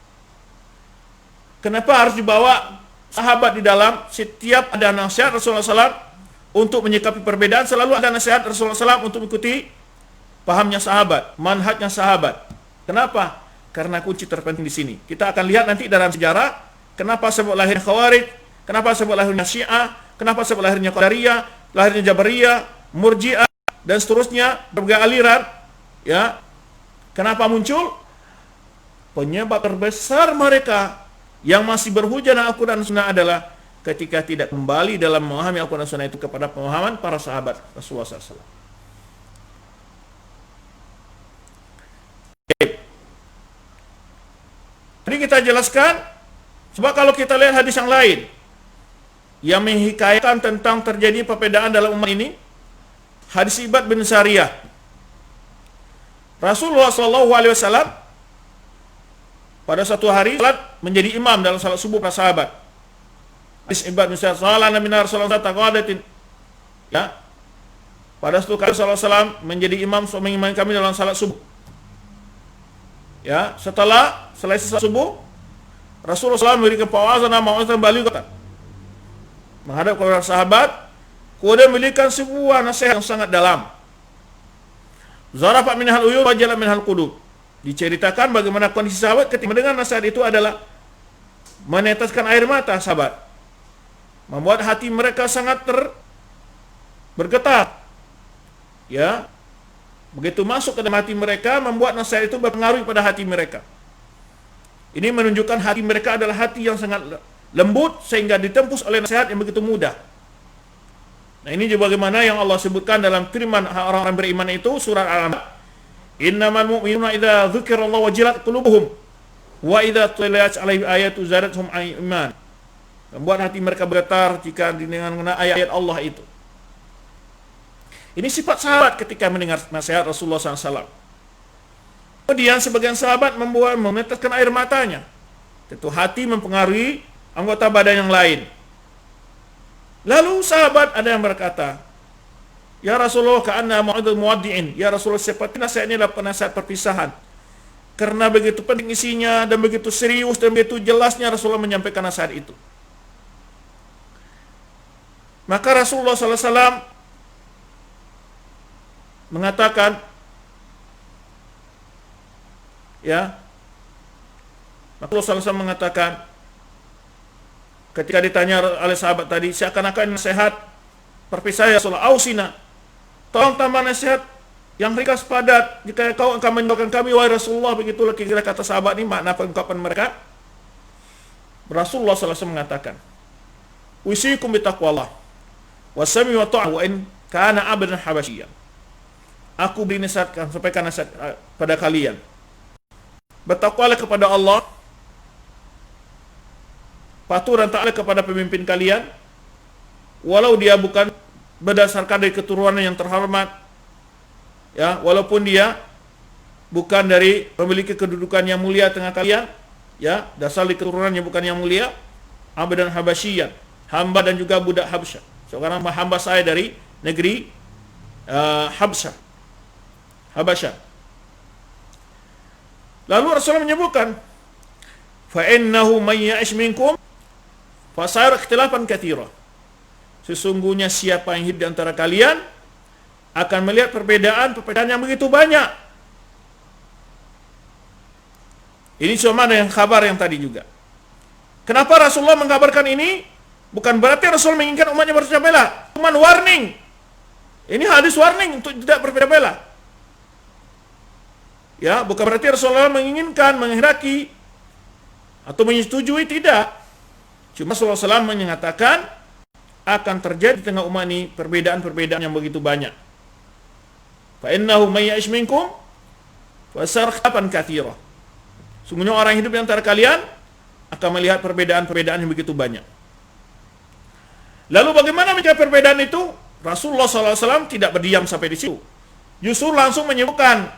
Kenapa harus dibawa sahabat di dalam? Setiap ada nasihat Rasulullah SAW untuk menyikapi perbedaan, selalu ada nasihat Rasulullah SAW untuk mengikuti pahamnya sahabat, manhajnya sahabat. Kenapa? Karena kunci terpenting di sini. Kita akan lihat nanti dalam sejarah kenapa sebab lahirnya Khawarij, kenapa sebab lahirnya Syiah, kenapa sebab lahirnya Qadariyah, lahirnya Jabariyah, Murji'ah dan seterusnya, berbagai aliran, ya. Kenapa muncul? Penyebab terbesar mereka yang masih berhujjah dengan Al-Quran dan Sunnah adalah ketika tidak kembali dalam memahami Al-Quran dan Sunnah itu kepada pemahaman para sahabat Rasulullah SAW. Jadi kita jelaskan, sebab kalau kita lihat hadis yang lain yang menghikayatkan tentang terjadi perbedaan dalam umat ini, hadis Ibad bin Sariyah. Rasulullah SAW pada satu hari salat menjadi imam dalam salat subuh para sahabat. Hadis Ibad bin Sariyah, salana min Rasulullah taqadatin. Ya. Pada suatu kali Rasulullah SAW menjadi imam, mengimami kami dalam salat subuh. Ya, setelah selesai salat subuh, Rasulullah SAW memberikan mau'izatan balighatan menghadap kepada sahabat, kemudian memberikan sebuah nasihat yang sangat dalam. Zarafat minhal uyun wa jalat minhal qulub. Diceritakan bagaimana kondisi sahabat ketika mendengar nasihat itu adalah meneteskan air mata sahabat, membuat hati mereka sangat bergetar. Ya, begitu masuk ke dalam hati mereka, membuat nasihat itu berpengaruh pada hati mereka. Ini menunjukkan hati mereka adalah hati yang sangat lembut sehingga ditembus oleh nasihat yang begitu mudah. Nah, ini juga bagaimana yang Allah sebutkan dalam firman orang-orang beriman itu, surat Al-An'am, innamal mu'minuna idza dzukirallahu wajilat qulubuhum wa idza tuliyat 'alaihim ayatu zadatuhum iman. Membuat hati mereka bergetar jika mendengar ayat-ayat Allah itu. Ini sifat sahabat ketika mendengar nasihat Rasulullah SAW. Kemudian sebagian sahabat meneteskan air matanya. Tentu hati mempengaruhi anggota badan yang lain. Lalu sahabat ada yang berkata, ya Rasulullah, ka'anna mu'adul muwaddi'in. Ya Rasulullah, seperti nasihat ini adalah nasihat perpisahan. Karena begitu penting isinya dan begitu serius dan begitu jelasnya Rasulullah menyampaikan nasihat itu. Maka Rasulullah SAW mengatakan, ya, Rasulullah SAW mengatakan, ketika ditanya oleh sahabat tadi, seakan-akan nasihat perpisahan, ya Rasulullah, ausina, tolong tambah nasihat yang ringkas padat, jika kau akan meninggalkan kami, wahai Rasulullah. Begitulah kira-kira kata sahabat ini, makna pengungkapan mereka. Rasulullah SAW mengatakan, usikum bitaqwallah wasami wa ta'a wa in kana abdan habasyian. Aku beri nasihat, sampaikan nasihat pada kalian, bertakwalah kepada Allah, patuh dan taat kepada pemimpin kalian, walau dia bukan berdasarkan dari keturunan yang terhormat, ya, walaupun dia bukan dari memiliki kedudukan yang mulia tengah kalian, ya, dasar dari keturunan yang bukan yang mulia, abdan habasyian, hamba dan juga budak Habsyah, seorang hamba saya dari negeri Habasyah. Lalu Rasulullah menyebutkan, fa innahu may ya'ish minkum Fasayara ikhtilafan katsira. Sesungguhnya siapa yang hidup di antara kalian akan melihat perbedaan yang begitu banyak. Ini sama dengan kabar yang tadi juga. Kenapa Rasulullah mengkabarkan ini? Bukan berarti Rasul menginginkan umatnya berpecah belah. Cuman warning. Ini hadis warning untuk tidak berpecah belah. Ya, bukan berarti Rasulullah menginginkan, menghendaki atau menyetujui, tidak. Cuma Rasulullah SAW mengatakan akan terjadi di tengah umat ini perbedaan-perbedaan yang begitu banyak. Fa innahu may ya'ish minkum fa sayara ikhtilafan katsira. Sungguhnya orang yang hidup di antara kalian akan melihat perbedaan-perbedaan yang begitu banyak. Lalu bagaimana mencegah perbedaan itu? Rasulullah SAW tidak berdiam sampai di situ. Justru langsung menyebutkan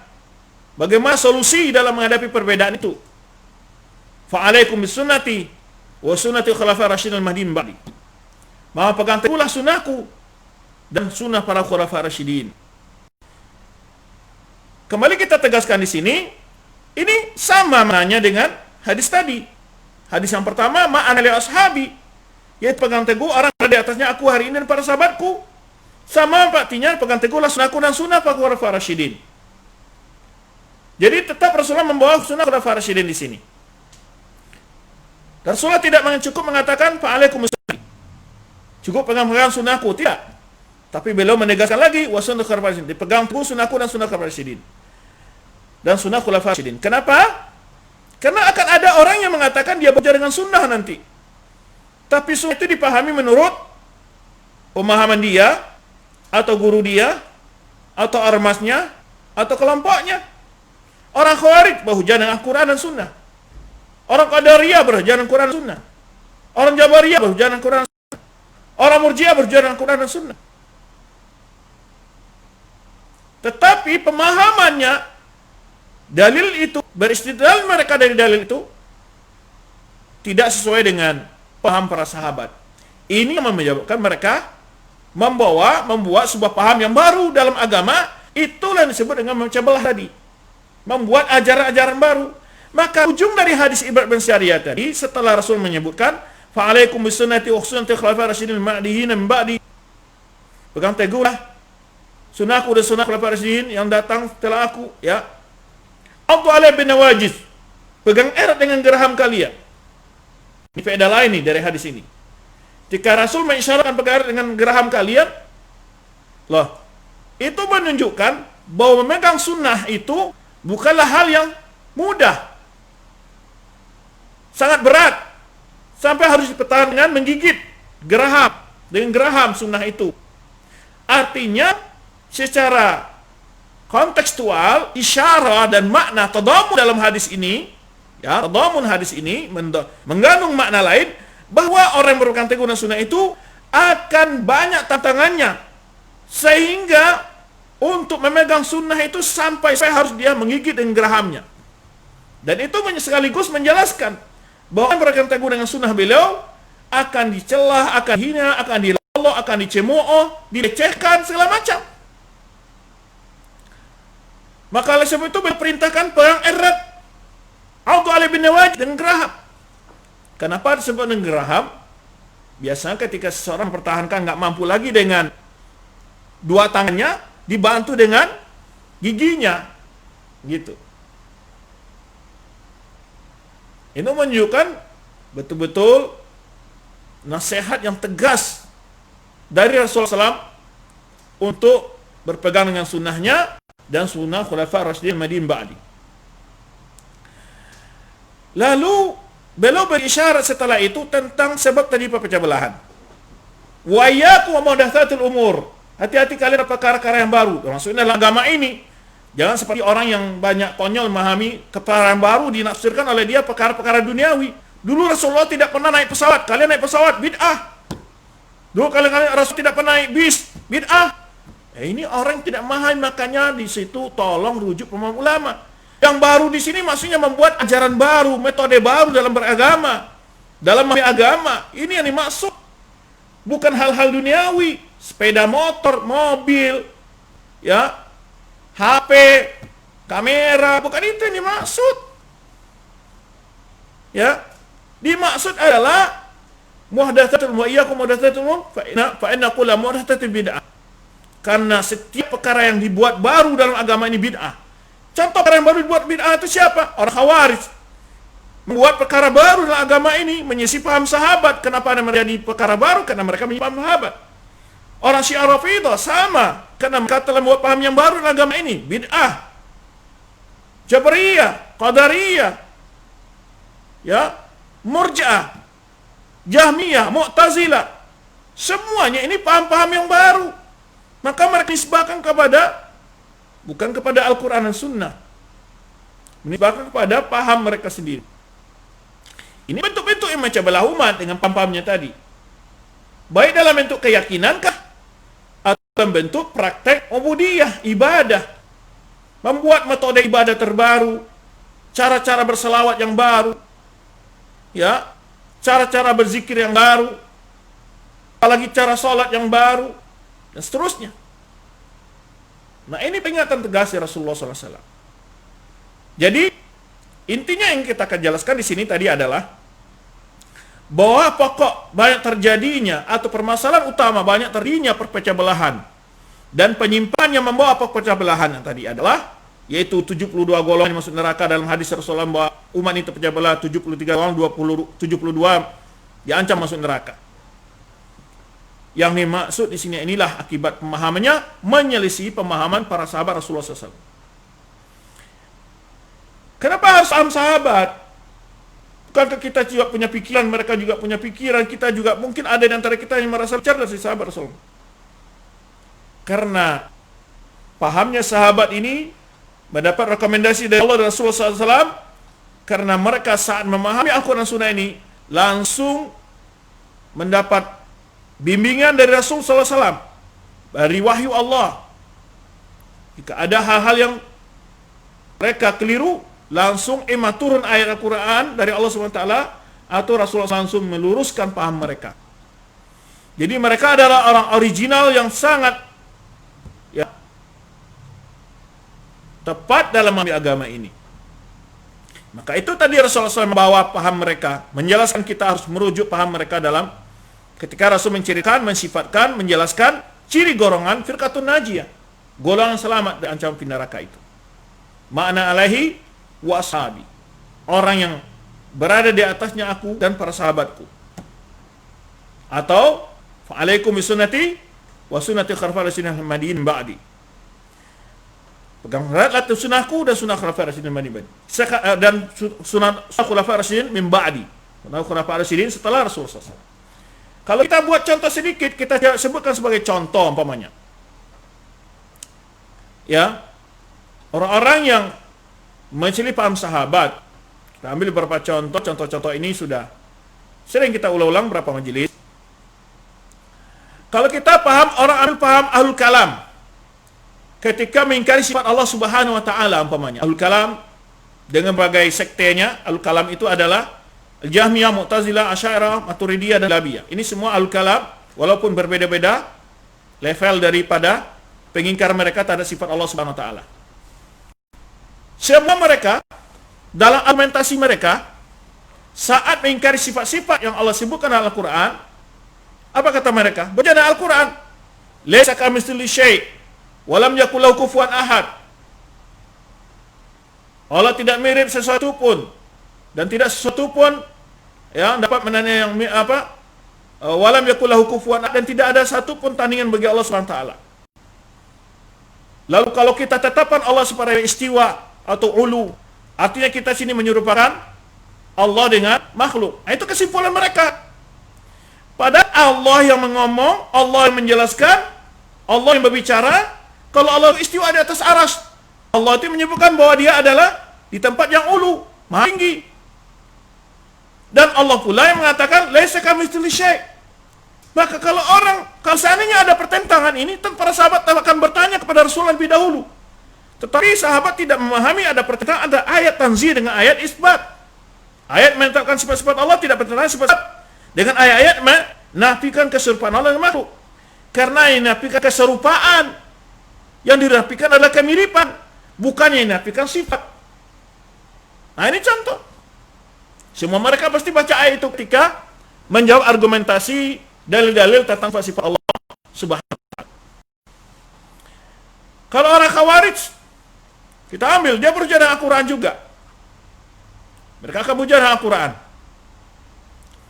bagaimana solusi dalam menghadapi perbedaan itu. Fa'alaikum bisunnati wa sunnati khulafa'ir rasyidin al-mahdiyyin ba'di. Maka pegang teguhlah sunnahku dan sunnah para khulafa'ir rasyidin. Kembali kita tegaskan di sini, ini sama maknanya dengan hadis tadi. Hadis yang pertama, ma'ana li ashabi, yaitu pegang teguh orang di atasnya aku hari ini dan para sahabatku. Sama artinya pegang teguhlah sunnahku dan sunnah para khulafa'ir rasyidin. Jadi tetap Rasulullah membawa sunnah khulafa'ir rasyidin di sini. Rasulullah tidak cukup mengatakan fa'alaikum bisunnati, cukup pegang sunnahku, tidak. Tapi beliau menegaskan lagi wa sunnah khulafa'ir rasyidin, dipegang teguh sunnahku dan sunnah khulafa'ir rasyidin. Dan sunnah khulafa'ir rasyidin. Kenapa? Karena akan ada orang yang mengatakan dia bekerja dengan sunnah nanti. Tapi sunnah itu dipahami menurut pemahaman dia, atau guru dia, atau ormasnya, atau kelompoknya. Orang Khawarij berhujjah dengan Al-Quran dan Sunnah. Orang Qadariyah berhujjah dengan Quran dan Sunnah. Orang Jabariyah berhujjah dengan Quran dan Sunnah. Orang Murji'ah berhujjah dengan Quran dan Sunnah. Tetapi pemahamannya, dalil itu, beristidlal mereka dari dalil itu tidak sesuai dengan paham para sahabat. Ini yang menyebabkan mereka membuat sebuah paham yang baru dalam agama. Itulah yang disebut dengan memecah belah tadi, membuat ajaran-ajaran baru. Maka ujung dari hadis Ibrad bin Syariah tadi, setelah Rasul menyebutkan fa'alaikum bisunnati wa sunnati khulafa'ir rasyidin al-mahdiyyin min ba'di, pegang teguhlah sunnahku dan sunnah khulafa'ir rasyidin yang datang setelah aku, ya. Addu 'alaiha bin nawajiz, pegang erat dengan geraham kalian. Ini faedah lain nih dari hadis ini. Jika Rasul mengisyaratkan pegang erat dengan geraham kalian, loh, itu menunjukkan bahwa memegang sunnah itu bukanlah hal yang mudah, sangat berat, sampai harus dipertahankan dengan menggigit geraham, dengan geraham sunnah itu. Artinya secara kontekstual, isyarah dan makna tadamun dalam hadis ini, ya, tadamun hadis ini mengandung makna lain, bahwa orang yang berpegang teguh dengan sunnah itu akan banyak tantangannya, sehingga untuk memegang sunnah itu sampai saya harus dia menggigit dengan gerahamnya. Dan itu sekaligus menjelaskan bahwa orang berpegang teguh dengan sunnah beliau akan dicela, akan hina, akan dilolok, akan dicemooh, dilecehkan, segala macam. Maka oleh sebab itu beliau perintahkan perang erat, Addu 'alaiha bin nawajiz, dengan geraham. Kenapa disebut dengan geraham? Biasanya ketika seseorang mempertahankan nggak mampu lagi dengan dua tangannya, dibantu dengan giginya, gitu. Ini menunjukkan betul-betul nasihat yang tegas dari Rasulullah SAW untuk berpegang dengan sunnahnya dan sunnah khulafa'ir rasyidin al-mahdiyyin ba'di. Lalu beliau berisyarat setelah itu tentang sebab tadi perpecah belahan. Wa iyyakum wa muhdatsatil umur. Hati-hati kalian perkara-perkara yang baru. Maksudnya dalam agama ini, jangan seperti orang yang banyak konyol memahami perkara yang baru dinafsirkan oleh dia perkara-perkara duniawi. Dulu Rasulullah tidak pernah naik pesawat, kalian naik pesawat, bid'ah. Dulu kalian Rasul tidak pernah naik bis, bid'ah. Ini orang yang tidak memahami, makanya di situ tolong rujuk pemahaman ulama. Yang baru di sini maksudnya membuat ajaran baru, metode baru dalam beragama, dalam agama. Ini yang dimaksud, bukan hal-hal duniawi, sepeda motor, mobil, ya, HP, kamera, bukan itu yang dimaksud. Ya, dimaksud adalah muhdatsatul wa iyyakum muhdatsatul umur fa inna kulla muhdatsatin bid'ah. Karena setiap perkara yang dibuat baru dalam agama ini bid'ah. Contoh perkara yang baru dibuat bid'ah itu siapa? Orang Khawarij. Membuat perkara baru dalam agama ini, menyisi paham sahabat. Kenapa ada menjadi perkara baru? Karena mereka menyisi paham sahabat. Orang Syiah Rafidhah sama, karena mereka telah membuat paham yang baru dalam agama ini, bid'ah. Jabriyah, Qadariyah, ya, Murji'ah, Jahmiyah, Mu'tazilah, semuanya ini paham-paham yang baru. Maka mereka nisbahkan kepada, bukan kepada Al-Quran dan Sunnah, menisbahkan kepada paham mereka sendiri. Ini bentuk-bentuk yang memecah belah umat dengan paham-pahamnya tadi. Baik dalam bentuk keyakinankah, atau dalam bentuk praktek ubudiyah, ibadah. Membuat metode ibadah terbaru, cara-cara berselawat yang baru, ya, cara-cara berzikir yang baru, apalagi cara sholat yang baru, dan seterusnya. Nah, ini peringatan tegas Rasulullah SAW. Jadi, intinya yang kita akan jelaskan di sini tadi adalah bahwa pokok banyak terjadinya atau permasalahan utama banyak terjadinya perpecah belahan dan penyimpan yang membawa perpecah belahan yang tadi adalah yaitu 72 golongan yang masuk neraka. Dalam hadis Rasulullah bahwa umat ini terpecah belah 73 golongan, 72 diancam masuk neraka. Yang dimaksud di sini inilah akibat pemahamannya menyelisih pemahaman para sahabat Rasulullah SAW. Kenapa harus paham sahabat? Bukankah kita juga punya pikiran, mereka juga punya pikiran, kita juga mungkin ada di antara kita yang merasa cerdas dari sahabat Rasulullah. Karena pahamnya sahabat ini mendapat rekomendasi dari Allah dan Rasulullah SAW, karena mereka saat memahami Al-Quran dan Sunnah ini langsung mendapat bimbingan dari Rasulullah SAW, dari wahyu Allah. Jika ada hal-hal yang mereka keliru, langsung turun ayat Al-Quran dari Allah SWT atau Rasulullah langsung meluruskan paham mereka. Jadi mereka adalah orang original yang sangat, ya, tepat dalam memahami agama ini. Maka itu tadi Rasulullah SAW membawa paham mereka, menjelaskan kita harus merujuk paham mereka dalam ketika Rasul menceritakan, mensifatkan, menjelaskan ciri golongan firqatun najiyah, golongan selamat dari ancaman api neraka itu. Makna alaihi wa ashabi, orang yang berada di atasnya aku dan para sahabatku. Atau fa'alaikum bisunnati wa sunnati khulafa'ir rasyidin al-mahdiyyin ba'di. Pegang eratlah sunnahku dan sunnah khulafa'ir rasyidin al-mahdiyyin dan sunnah khulafa'ir rasyidin min ba'di. Sunnah khulafa'ir rasyidin setelah Rasulullah SAW. Kalau kita buat contoh sedikit, kita sebutkan sebagai contoh umpamanya. Ya, orang-orang yang menceli paham sahabat. Kita ambil beberapa contoh ini sudah sering kita ulang-ulang berapa majelis. Kalau kita paham, orang ambil paham ahlul kalam ketika mengingkari sifat Allah Subhanahu wa taala umpamanya. Ahlul kalam dengan berbagai sektenya, ahlul kalam itu adalah Jahmiyah, Mu'tazilah, Asy'ariyah, Maturidiyah dan Labiyah. Ini semua ahlul kalam walaupun berbeda-beda level daripada pengingkar mereka terhadap sifat Allah Subhanahu wa taala. Semua mereka dalam argumentasi mereka saat mengingkari sifat-sifat yang Allah sebutkan dalam Al-Quran, apa kata mereka? Baca dalam Al-Quran, laisa kamitslihi syai' wa lam yakul lahu kufuwan ahad. Allah tidak mirip sesuatu pun dan tidak sesuatu pun yang dapat menandai yang apa? Wa lam yakul lahu kufuwan ahad, dan tidak ada satu pun tandingan bagi Allah Subhanahu wa taala. Lalu kalau kita tetapkan Allah sebagai istiwa atau ulu, artinya kita sini menyerupakan Allah dengan makhluk. Nah, itu kesimpulan mereka. Padahal Allah yang mengomong, Allah yang menjelaskan, Allah yang berbicara. Kalau Allah istiwa di atas arsy, Allah itu menyebutkan bahwa dia adalah di tempat yang ulu, maha tinggi. Dan Allah pula yang mengatakan laisa kamitslihi syai'. Maka kalau seandainya ada pertentangan ini, tentu para sahabat akan bertanya kepada Rasulullah lebih dahulu. Tetapi sahabat tidak memahami ada pertentangan, ada ayat tanzih dengan ayat isbat. Ayat menetapkan sifat-sifat Allah tidak bertentangan sifat dengan ayat-ayat menafikan keserupaan Allah dengan makhluk. Karena yang menafikan keserupaan, yang dinafikan adalah kemiripan, bukannya yang menafikan sifat. Nah, ini contoh. Semua mereka pasti baca ayat itu ketika menjawab argumentasi dalil-dalil tentang sifat Allah Subhanahu wa taala. Kalau orang Khawarij, kita ambil, dia berujar dengan Al-Quran juga. Mereka akan berujar dengan Al-Quran.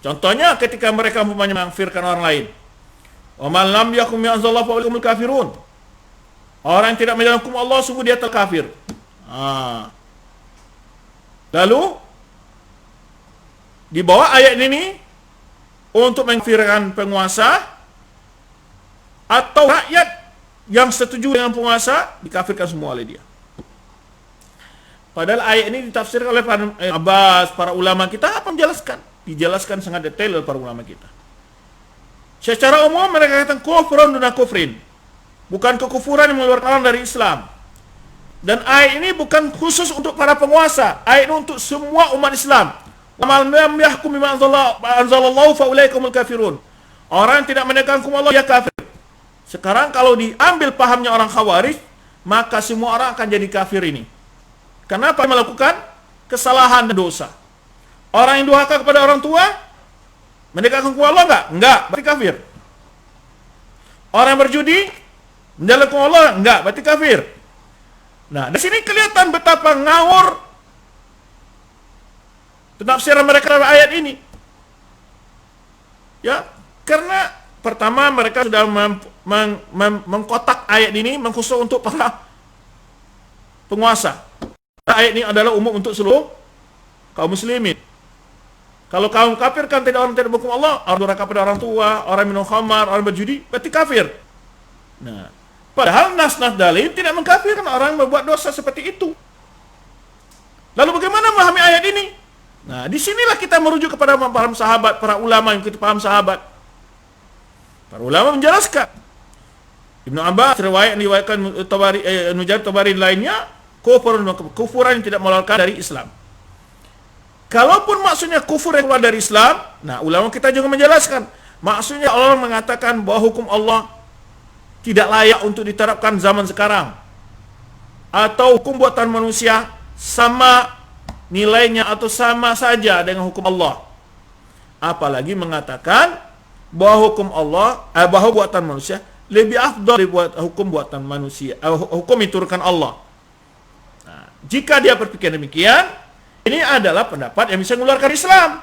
Contohnya ketika mereka mengkafirkan orang lain. Wa man lam yakum bi anzalallahu fa ulaika kafirun. Orang yang tidak menjalankan hukum Allah, sungguh dia telah kafir. Lalu dibawa ayat ini untuk mengkafirkan penguasa atau rakyat yang setuju dengan penguasa dikafirkan semua oleh dia. Padahal ayat ini ditafsirkan oleh para Abbas, para ulama kita apa menjelaskan? Dijelaskan sangat detail oleh para ulama kita. Secara umum mereka katakan kufrun duna kufrin. Bukan kekufuran yang mengeluarkan orang dari Islam. Dan ayat ini bukan khusus untuk para penguasa. Ayat ini untuk semua umat Islam. Wa man lam yahkum bima anzalallahu fa ulaika humul kafirun. Orang yang tidak menegakkan hukum Allah dia kafir. Sekarang kalau diambil pahamnya orang Khawarij, maka semua orang akan jadi kafir ini. Kenapa melakukan kesalahan dan dosa? Orang yang durhaka kepada orang tua menegakkan hukum Allah enggak? Enggak, berarti kafir. Orang yang berjudi menjalankan hukum Allah enggak, berarti kafir. Nah, di sini kelihatan betapa ngawur penafsiran mereka dalam ayat ini. Ya, karena pertama mereka sudah mengkotak ayat ini mengkhusus untuk para penguasa. Ayat ini adalah umum untuk seluruh kaum muslimin. Kalau kaum kafir kan tidak orang tidak berhukum Allah, orang durhaka pada orang tua, orang minum khamar, orang berjudi, berarti kafir. Nah, padahal nas-nas dalil tidak mengkafirkan orang yang membuat dosa seperti itu. Lalu bagaimana memahami ayat ini? Nah, disinilah kita merujuk kepada paham sahabat, para ulama yang kita paham sahabat. Para ulama menjelaskan. Ibnu Abbas riwayat diriwayatkan Mujaahid Tabari lainnya, kufuran yang tidak mengeluarkan dari Islam. Kalaupun maksudnya kufur yang keluar dari Islam, nah ulama kita juga menjelaskan, maksudnya Allah mengatakan bahwa hukum Allah tidak layak untuk diterapkan zaman sekarang, atau hukum buatan manusia sama nilainya atau sama saja dengan hukum Allah. Apalagi mengatakan bahwa hukum Allah, bahwa buatan manusia lebih afdal daripada hukum buatan manusia, hukum diturunkan Allah. Nah, jika dia berpikir demikian, ini adalah pendapat yang bisa mengeluarkan Islam.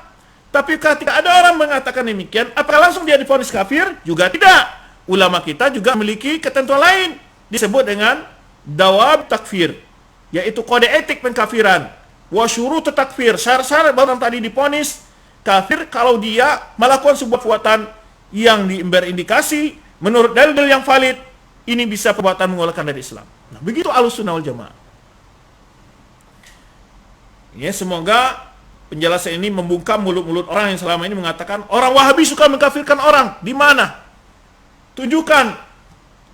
Tapi ketika ada orang mengatakan demikian, apakah langsung dia divonis kafir? Juga tidak. Ulama kita juga memiliki ketentuan lain, disebut dengan dawab takfir, yaitu kode etik pengkafiran. Wa syurut takfir, syarat-syarat baru tadi divonis kafir kalau dia melakukan sebuah perbuatan yang berindikasi menurut dalil yang valid, ini bisa perbuatan mengeluarkan dari Islam. Nah, begitu Ahlussunnah wal Jamaah. Ya, semoga penjelasan ini membungkam mulut-mulut orang yang selama ini mengatakan orang Wahabi suka mengkafirkan orang. Di mana? Tunjukkan.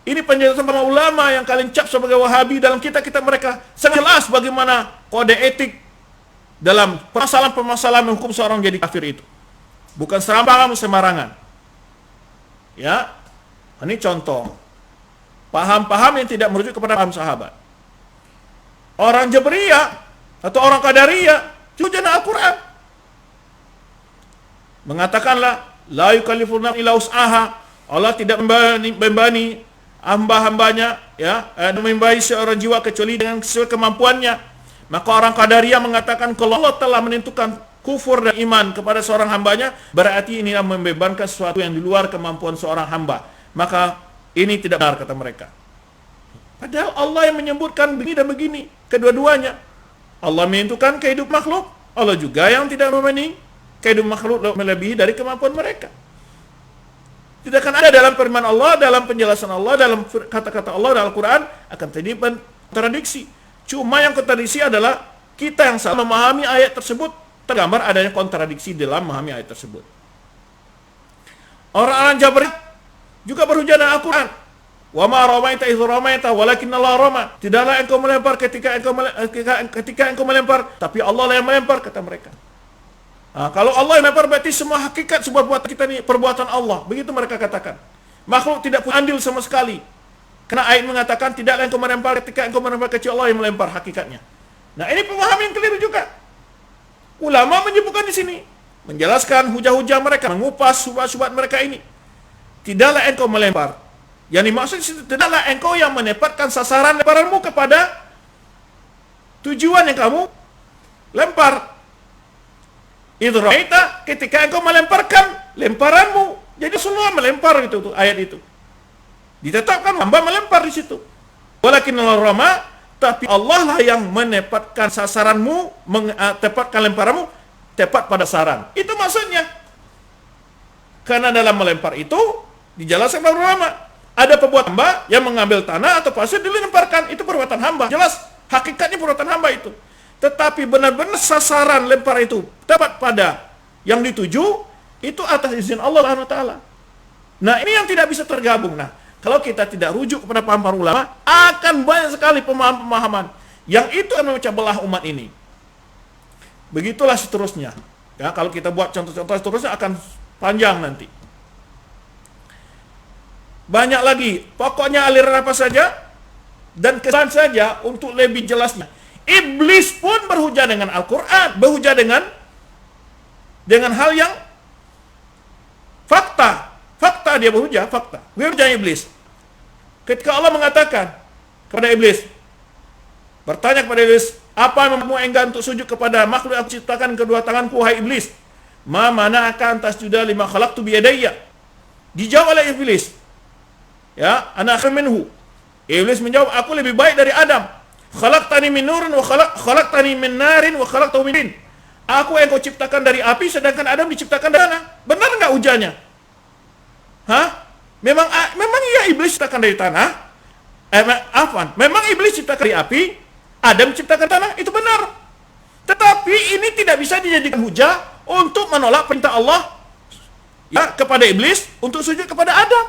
Ini penjelasan para ulama yang kalian cap sebagai Wahabi dalam kitab-kitab mereka. Sangat jelas bagaimana kode etik dalam permasalahan-permasalahan hukum seorang jadi kafir itu. Bukan sembarangan. Ya. Ini contoh. Paham-paham yang tidak merujuk kepada paham sahabat. Orang Jabriyah atau orang Qadariyah juga Al-Quran mengatakanlah la yukallifuna illa wus'aha. Allah tidak membebani hamba-hambanya, ya, membebani seorang jiwa kecuali dengan sesuai kemampuannya. Maka orang Qadariyah mengatakan kalau Allah telah menentukan kufur dan iman kepada seorang hambanya, berarti ini membebankan sesuatu yang di luar kemampuan seorang hamba. Maka ini tidak benar, kata mereka. Padahal Allah yang menyebutkan begini dan begini, kedua-duanya. Allah menentukan kehidupan makhluk, Allah juga yang tidak membanding kehidupan makhluk melebihi dari kemampuan mereka. Tidak akan ada dalam firman Allah, dalam penjelasan Allah, dalam kata-kata Allah dalam Al-Quran akan terjadi kontradiksi. Cuma yang kontradiksi adalah kita yang salah memahami ayat tersebut, tergambar adanya kontradiksi dalam memahami ayat tersebut. Orang-orang Jabriyah juga berhujah dengan Al-Quran. Wa ma ramaita idz ramaita walakinnallaha rama. Tidaklah engkau melempar ketika engkau melempar, tapi Allah lah yang melempar, kata mereka. Nah, kalau Allah yang melempar berarti semua hakikat sebuah perbuatan kita ini perbuatan Allah. Begitu mereka katakan. Makhluk tidak punya andil sama sekali. Karena ayat mengatakan tidaklah engkau melempar ketika engkau melempar, kecuali Allah yang melempar hakikatnya. Nah, ini pemahaman yang keliru juga. Ulama menyebutkan di sini menjelaskan hujah-hujah mereka, mengupas syubhat-syubhat mereka ini. Tidaklah engkau melempar. Yang dimaksud di situ, tidaklah engkau yang menempatkan sasaran lemparanmu kepada tujuan yang kamu lempar. Idraita, ketika engkau melemparkan lemparanmu. Jadi semua melempar gitu tuh ayat itu. Ditetapkan hamba melempar di situ. Walakinnal rama, tapi Allah lah yang menempatkan sasaranmu, tepatkan lemparanmu tepat pada sasaran. Itu maksudnya. Karena dalam melempar itu dijelaskan oleh ulama, ada perbuatan hamba yang mengambil tanah atau pasir dilemparkan, itu perbuatan hamba. Jelas hakikatnya perbuatan hamba itu. Tetapi benar-benar sasaran lempar itu tepat pada yang dituju, itu atas izin Allah Subhanahu wa taala. Nah, ini yang tidak bisa tergabung. Nah, kalau kita tidak rujuk kepada paham para ulama, akan banyak sekali pemahaman-pemahaman yang itu akan memecah belah umat ini. Begitulah seterusnya. Ya, kalau kita buat contoh-contoh seterusnya akan panjang nanti. Banyak lagi. Pokoknya aliran apa saja dan kesan saja untuk lebih jelasnya. Iblis pun berhujah dengan Al-Quran, berhujah dengan hal yang fakta dia berhujah, fakta. Berhujah iblis. Ketika Allah mengatakan kepada iblis, bertanya kepada iblis, apa yang membuatmu enggan untuk sujud kepada makhluk yang aku ciptakan kedua tanganku, wahai iblis? Ma mana'aka an tasjuda lima khalaqtu bi yadayya? Dijawab oleh iblis, ya, ana khairun minhu. Iblis menjawab, aku lebih baik dari Adam. Khalaqtani min nurin wa khalaqtani min narin wa khalaqtahu min tin. Aku yang kau ciptakan dari api, sedangkan Adam diciptakan dari tanah. Benar enggak ujarnya? Hah? Memang iya iblis ciptakan dari tanah? Memang iblis ciptakan dari api, Adam ciptakan tanah, itu benar. Tetapi ini tidak bisa dijadikan hujah untuk menolak perintah Allah ya kepada iblis untuk sujud kepada Adam.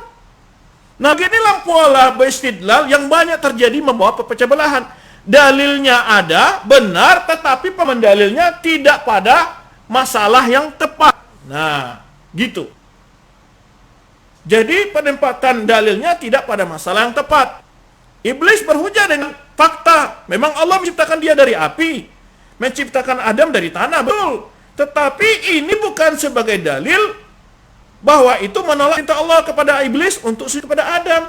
Nah, beginilah pola beristidlal yang banyak terjadi membawa perpecah belahan. Dalilnya ada, benar, tetapi pemendalilnya tidak pada masalah yang tepat. Nah, gitu. Jadi penempatan dalilnya tidak pada masalah yang tepat. Iblis berhujah dengan fakta. Memang Allah menciptakan dia dari api, menciptakan Adam dari tanah, betul. Tetapi ini bukan sebagai dalil bahwa itu menolak perintah Allah kepada iblis untuk sujud kepada Adam.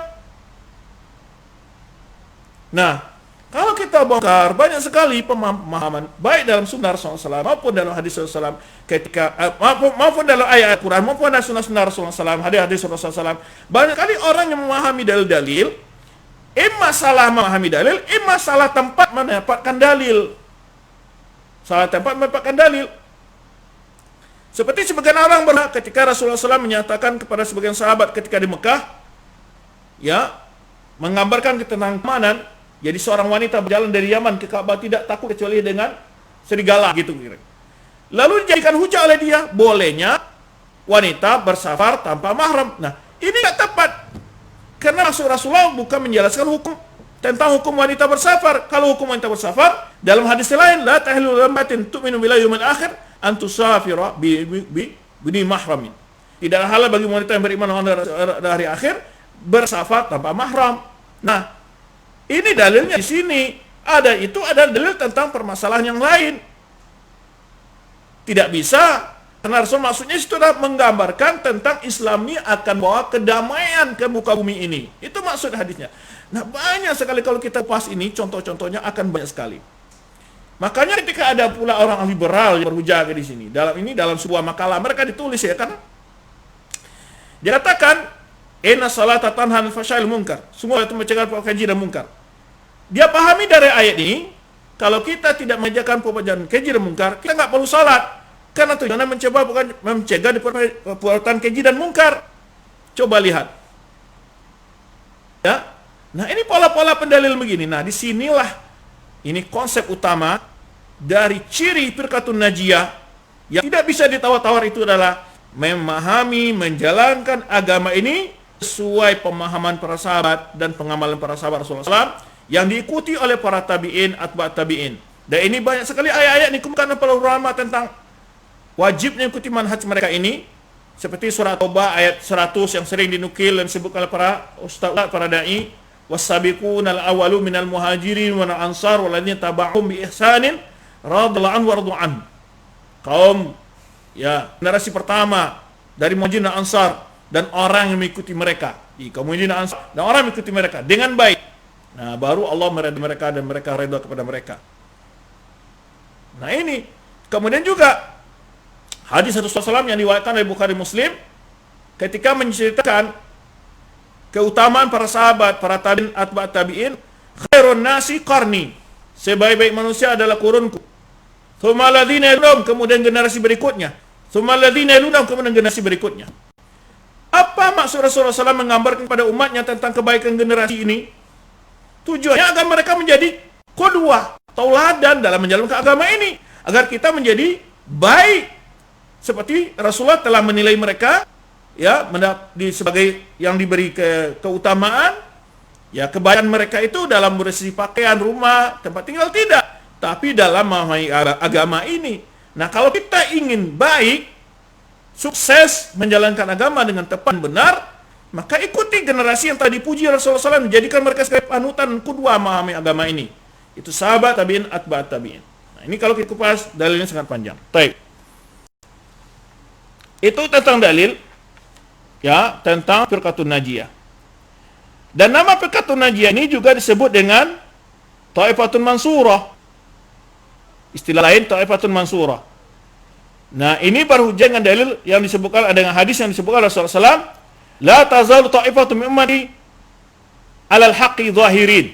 Nah, kalau kita bongkar banyak sekali pemahaman baik dalam sunnah Rasulullah SAW maupun dalam hadis Rasulullah SAW ketika maupun dalam ayat Al-Quran maupun dalam sunnah Rasulullah SAW, hadis Rasulullah SAW, banyak kali orang yang memahami dalil-dalil, salah memahami dalil, salah tempat mendapatkan dalil. Salah tempat mendapatkan dalil. Seperti sebagian orang ketika Rasulullah SAW menyatakan kepada sebagian sahabat ketika di Mekah, ya, menggambarkan tentang keamanan. Jadi seorang wanita berjalan dari Yaman ke Ka'bah tidak takut kecuali dengan serigala gitu kira. Lalu dijadikan hujah oleh dia, bolehnya wanita bersafar tanpa mahram. Nah, ini tidak tepat. Karena Rasulullah bukan menjelaskan hukum tentang hukum wanita bersafar. Kalau hukum wanita bersafar, dalam hadis lain, la tahillu lammatin tu'minu billahi yawmil akhir an tusafira bi mahramin. Tidak halal bagi wanita yang beriman pada hari akhir bersafar tanpa mahram. Nah, ini dalilnya di sini. Ada dalil tentang permasalahan yang lain. Tidak bisa. Karena Rasul maksudnya itu sudah menggambarkan tentang Islam ini akan bawa kedamaian ke muka bumi ini. Itu maksud hadisnya. Nah, banyak sekali kalau kita pas ini, contoh-contohnya akan banyak sekali. Makanya ketika ada pula orang liberal yang berhujah di sini, dalam sebuah makalah mereka ditulis ya kan, dia katakan, inna salata tanha 'anil fahsya'i wal munkar. Semua itu mencegah perbuatan keji dan munkar. Dia pahami dari ayat ini, kalau kita tidak mengerjakan perbuatan keji dan munkar, kita nggak perlu salat. Karena tujuannya mencegah perbuatan keji dan munkar. Coba lihat. Ya. Nah, ini pola-pola pendalil begini. Nah, disinilah ini konsep utama dari ciri firqatun najiyah yang tidak bisa ditawar-tawar, itu adalah memahami, menjalankan agama ini sesuai pemahaman para sahabat dan pengamalan para sahabat Rasulullah SAW yang diikuti oleh para tabi'in, atba' tabi'in. Dan ini banyak sekali ayat-ayat dikumpulkan oleh para ulama tentang wajibnya ikuti manhaj mereka ini, seperti surah Taubah ayat 100 yang sering dinukil dan disebut oleh para ustaz, para dai, was-sabiqunal awwalu minal muhajirin wal ansar walladzina taba'uhum bi ihsanin radhiyallahu anhu wa radu an. Kaum Ya, generasi pertama dari Muhajirin dan Ansar dan orang yang mengikuti mereka. Di kaum Muhajirin dan Ansar dan orang yang mengikuti mereka dengan baik. Nah, baru Allah meridai mereka dan mereka redha kepada mereka. Nah, ini kemudian juga hadis Rasulullah SAW yang diriwayatkan oleh Bukhari Muslim ketika menceritakan keutamaan para sahabat, para tabi'in, atba' tabi'in, khairun nasi qarni. Sebaik-baik manusia adalah kurunku. Tsumma alladziina yalunhum, kemudian generasi berikutnya. Tsumma alladziina yalunhum, kemudian generasi berikutnya. Apa maksud Rasulullah SAW menggambarkan pada umatnya tentang kebaikan generasi ini? Tujuannya agar mereka menjadi qudwah, tauladan dalam menjalankan agama ini, agar kita menjadi baik seperti Rasulullah telah menilai mereka ya sebagai yang diberi keutamaan ya kebaikan mereka itu dalam bersih pakaian, rumah, tempat tinggal tidak, tapi dalam memahami agama ini. Nah, kalau kita ingin baik, sukses menjalankan agama dengan tepat dan benar, maka ikuti generasi yang tadi puji Rasulullah SAW, menjadikan mereka sebagai panutan kedua memahami agama ini. Itu sahabat tabi'in, atba'at tabi'in. Nah, ini kalau kita kupas dalilnya sangat panjang. Baik. Itu tentang dalil ya, tentang firqatun najiyah. Dan nama firqatun najiyah ini juga disebut dengan Ta'ifatun Mansurah. Istilah lain Ta'ifatun Mansurah. Nah, ini berhujjah dengan dalil yang disebutkan dengan hadis yang disebutkan Rasulullah SAW, la tazalu ta'ifatun min ummati 'alal haqqi zahirin.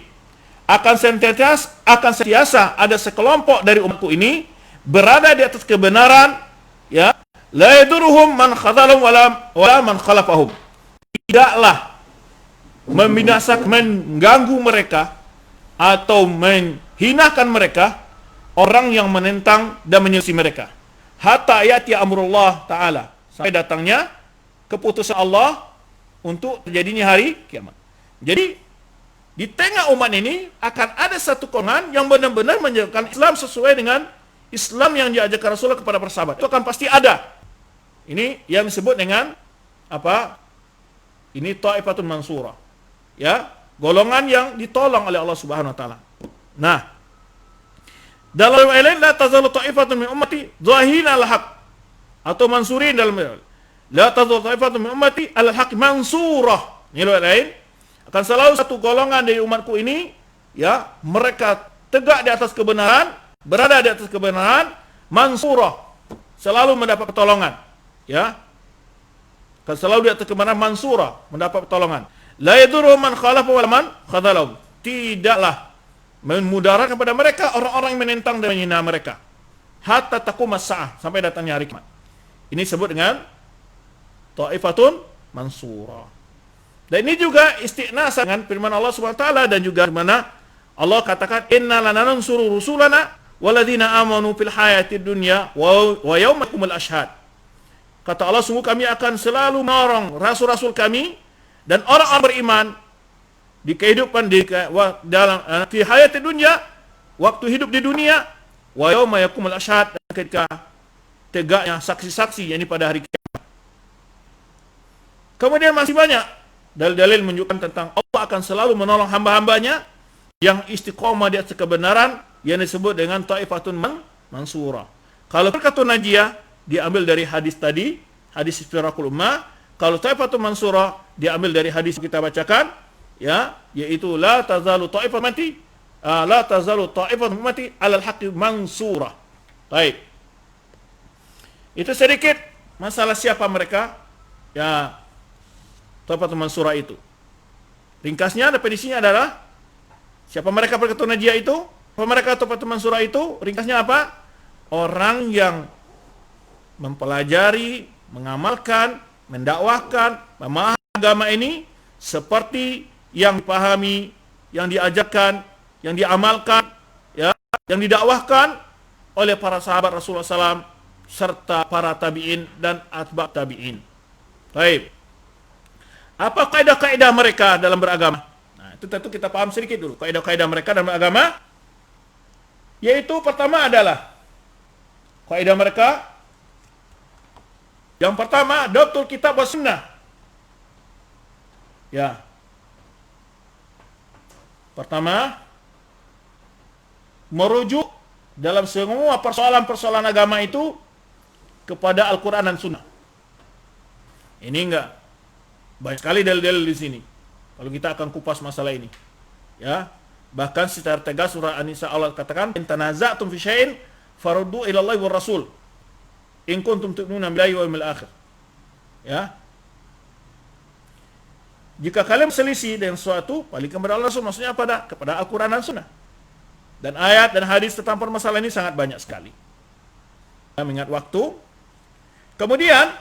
Akan sentiasa ada sekelompok dari umatku ini berada di atas kebenaran, ya, la yaduruhum man khadhalahum wala man khalafahum. Tidaklah membinasakan, mengganggu mereka atau menghinakan mereka orang yang menentang dan menyelisih mereka. Hatta ya'ti amrullah ta'ala, sampai datangnya keputusan Allah untuk terjadinya hari kiamat. Jadi di tengah umat ini akan ada satu golongan yang benar-benar menjalankan Islam sesuai dengan Islam yang diajarkan Rasulullah kepada para sahabat. Itu akan pasti ada. Ini yang disebut dengan apa? Ini Ta'ifatun Mansurah. Ya, golongan yang ditolong oleh Allah Subhanahu wa taala. Nah, dalam ayat lain, la tazalu ta'ifatun min ummati zahirina al-haq, atau mansurin dalam ayat. La tazalu ta'ifatun min ummati al-haq mansurah. Ini ayat lain. Akan selalu satu golongan dari umatku ini, ya, mereka tegak di atas kebenaran, berada di atas kebenaran, mansurah, selalu mendapat pertolongan, ya. Akan selalu di atas kebenaran, mansurah, mendapat pertolongan. La yadurru man khalafa wal man khadhalahu. Tidaklah memudaratkan kepada mereka orang-orang yang menentang dan menghina mereka. Hatta taqumas sa'ah, sampai datangnya hari kiamat. Ini disebut dengan Ta'ifatun Mansurah. Dan ini juga istiqnas dengan firman Allah Subhanahu wa taala, dan juga di mana Allah katakan inna lanansuru rusulana walladzina amanu fil hayatid dunya wa yauma yaqumul ashhad. Kata Allah, sungguh kami akan selalu menolong rasul-rasul kami dan orang-orang beriman di kehidupan dalam fi hayatid dunya, waktu hidup di dunia, wa yauma yaqumul ashhad, ketika tegaknya saksi-saksi, yakni pada hari kiamat. Kemudian masih banyak dalil-dalil menunjukkan tentang Allah akan selalu menolong hamba-hambanya yang istiqomah di atas kebenaran, yang disebut dengan Ta'ifatun Mansurah. Kalau firqatun najiyah diambil dari hadis tadi, hadis Firaqul Ummah. Kalau Ta'ifatun Mansurah diambil dari hadis kita bacakan, ya, yaitu la tazalu ta'ifatun ummati 'alal haqqi mansurah. Baik. Itu sedikit masalah siapa mereka, ya, Ta'ifatun Mansurah itu. Ringkasnya, definisinya adalah siapa mereka firqatun najiyah itu? Apa mereka Ta'ifatun Mansurah itu? Ringkasnya apa? Orang yang mempelajari, mengamalkan, mendakwahkan, memahami agama ini seperti yang dipahami, yang diajarkan, yang diamalkan, ya, yang didakwahkan oleh para sahabat Rasulullah SAW serta para tabi'in dan atba' tabi'in. Baik. Apa kaidah-kaidah mereka dalam beragama? Nah, itu tentu kita paham sedikit dulu. Kaidah-kaidah mereka dalam beragama, yaitu pertama adalah kaidah mereka yang pertama, Dabtul Kitab wa Sunnah. Ya. Pertama, merujuk dalam semua persoalan-persoalan agama itu kepada Al-Quran dan Sunnah. Ini enggak banyak sekali dalil-dalil di sini. Kalau kita akan kupas masalah ini, ya, bahkan secara tegas surah An-Nisa Allah katakan, "In tanaza'tum fi syai'in faruddu ila Allah wa Rasul in kuntum tu'minuna billahi wal yawmil akhir." Ya. Jika kalian selisih dengan sesuatu, balikkan kepada Allah Rasul, maksudnya kepada Al-Quran dan Sunnah. Dan ayat dan hadis tentang permasalahan ini sangat banyak sekali. Mengingat waktu. Kemudian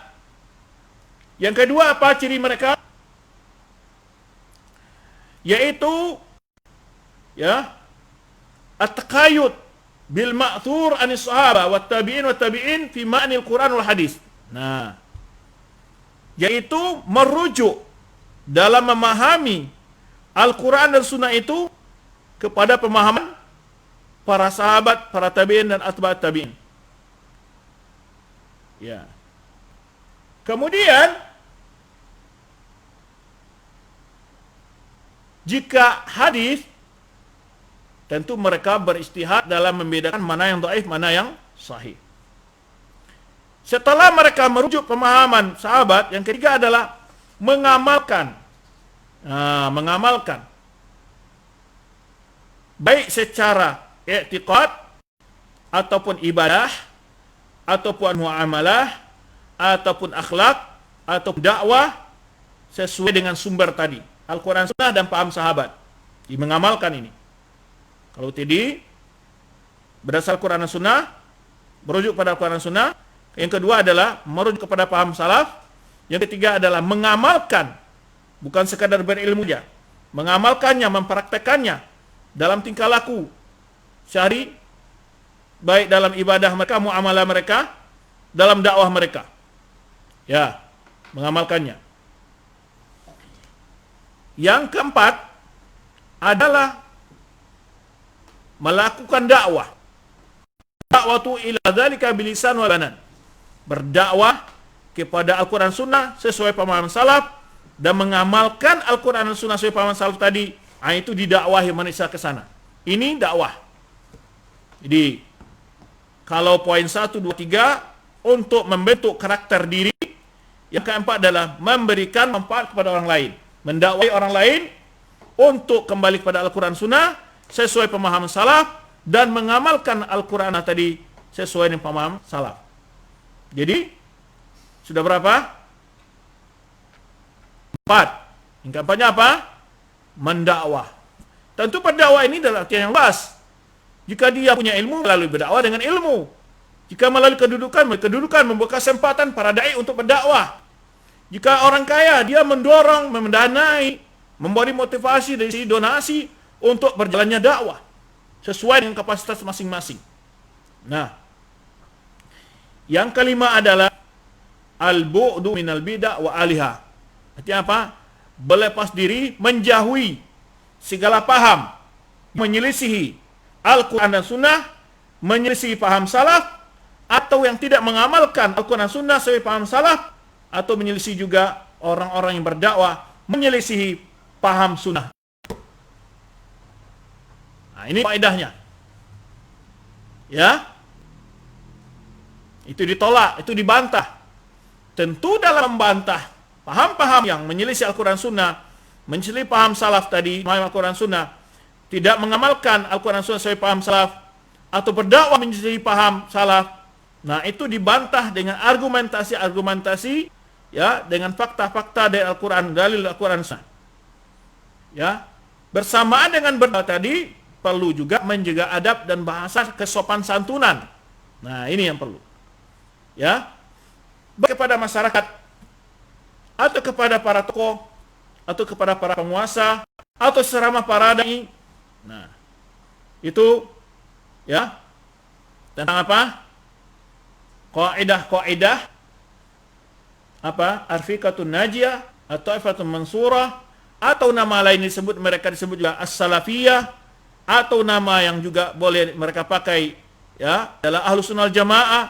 yang kedua, apa ciri mereka? Yaitu ya, at-taqayyud bil ma'thur anis sahaba wat tabi'in fi ma'nil Quran wal hadis. Nah, yaitu merujuk dalam memahami Al-Quran dan Sunnah itu kepada pemahaman para sahabat, para tabi'in dan atba'ut tabi'in. Ya. Kemudian jika hadis, tentu mereka beristihad dalam membedakan mana yang dhaif, mana yang sahih. Setelah mereka merujuk pemahaman sahabat, yang ketiga adalah mengamalkan. Mengamalkan. Baik secara i'tiqad, ataupun ibadah, ataupun muamalah, ataupun akhlak, ataupun dakwah, sesuai dengan sumber tadi. Al-Quran Sunnah dan paham sahabat. Mengamalkan ini. Kalau tadi berdasar Al-Quran dan Sunnah, merujuk pada Al-Quran dan Sunnah. Yang kedua adalah merujuk kepada paham salaf. Yang ketiga adalah mengamalkan, bukan sekadar berilmu saja, mengamalkannya, mempraktekannya dalam tingkah laku syahri, baik dalam ibadah mereka, muamalah mereka, dalam dakwah mereka. Ya, mengamalkannya. Yang keempat adalah melakukan dakwah. Dakwatu ila dzalika bilisan wa banan. Berdakwah kepada Al-Quran Sunnah sesuai pemahaman salaf dan mengamalkan Al-Quran dan Sunnah sesuai pemahaman salaf tadi. Itu didakwahi manusia ke sana. Ini dakwah. Jadi kalau poin 1, 2, 3 untuk membentuk karakter diri, yang keempat adalah memberikan manfaat kepada orang lain, mendakwai orang lain untuk kembali kepada Al-Quran Sunnah sesuai pemahaman salaf dan mengamalkan Al-Quran tadi sesuai dengan pemahaman salaf. Jadi sudah berapa? 4. Yang keempatnya apa? Mendakwah. Tentu berdakwah ini adalah artian yang luas. Jika dia punya ilmu, melalui berdakwah dengan ilmu. Jika melalui kedudukan membuka kesempatan para dai untuk berdakwah. Jika orang kaya, dia mendorong, mendanai, memberi motivasi dari sisi donasi untuk berjalannya dakwah sesuai dengan kapasitas masing-masing. Nah, yang kelima adalah al-bu'du minal bid'ah wa aliha. Artinya apa? Berlepas diri, menjauhi segala paham, menyelisihi Al-Quran dan Sunnah, menyelisihi paham salaf, atau yang tidak mengamalkan Al-Quran dan Sunnah sesuai paham salaf, atau menyelisihi juga orang-orang yang berdakwah, menyelisihi paham sunnah. Nah, ini faedahnya. Ya. Itu ditolak, itu dibantah. Tentu dalam membantah paham-paham yang menyelisih Al-Quran Sunnah, menyelisih paham salaf tadi, paham Al-Quran Sunnah, tidak mengamalkan Al-Quran Sunnah sesuai paham salaf, atau berdakwah menyelisih paham salaf, nah itu dibantah dengan argumentasi, ya, dengan fakta-fakta dari Al-Quran, dalil Al-Quran Sunnah. Ya, bersamaan dengan berdakwah tadi, perlu juga menjaga adab dan bahasa kesopan santunan. Nah, ini yang perlu. Ya, baik kepada masyarakat, atau kepada para tokoh, atau kepada para penguasa, atau sesama para dai. Nah, itu ya tentang apa? Kaidah apa? Arfiqatun najiyah atau Taifatun mansurah, atau nama lain disebut, mereka disebut juga as-salafiyah, atau nama yang juga boleh mereka pakai ya adalah Ahlus Sunnah wal Jamaah.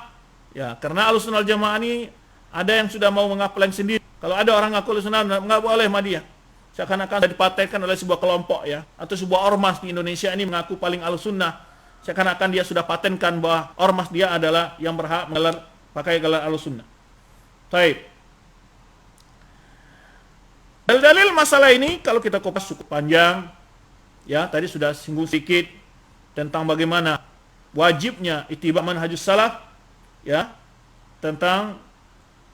Ya, karena Ahlus Sunnah wal Jamaah ini ada yang sudah mau mengaklaim sendiri. Kalau ada orang ngaku Ahlus Sunnah, enggak boleh sama dia. Seakan-akan sudah dipatenkan oleh sebuah kelompok ya, atau sebuah ormas di Indonesia ini mengaku paling Ahlus Sunnah. Seakan-akan dia sudah patenkan bahwa ormas dia adalah yang berhak menggelar pakai gelar Ahlussunnah. Taib. Dalil masalah ini kalau kita kupas cukup panjang, ya tadi sudah singgung sedikit tentang bagaimana wajibnya ittiba manhajus salaf, ya, tentang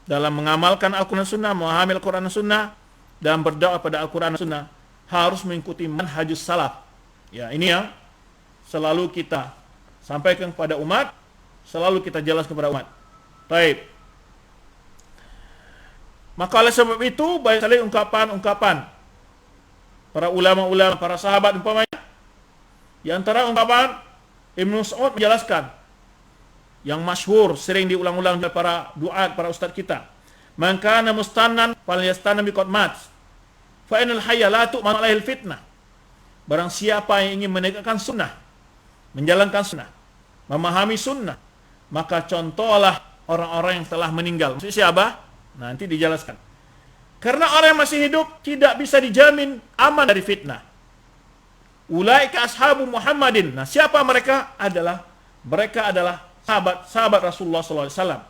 dalam mengamalkan Al-Quran Sunnah, memahami Al-Quran Sunnah, dan berdakwah pada Al-Quran Sunnah harus mengikuti manhajus salaf. Ya, ini yang selalu kita sampaikan kepada umat, selalu kita jelaskan kepada umat. Baik. Maka oleh sebab itu banyak sekali ungkapan-ungkapan para ulama-ulama, para sahabat umpamanya. Di antara ungkapan Ibnu Mas'ud menjelaskan yang masyhur sering diulang-ulang oleh para duat, para ustaz kita. Man kana mustannan falyastanna biqad mat. Fa inal hayya la tu'manu alaihil fitnah. Barang siapa yang ingin menegakkan sunnah, menjalankan sunnah, memahami sunnah, maka contohlah orang-orang yang telah meninggal. Maksudnya siapa? Nanti dijelaskan. Karena orang yang masih hidup tidak bisa dijamin aman dari fitnah. Ulaika ashabu Muhammadin. Nah, siapa mereka? Mereka adalah sahabat Rasulullah SAW.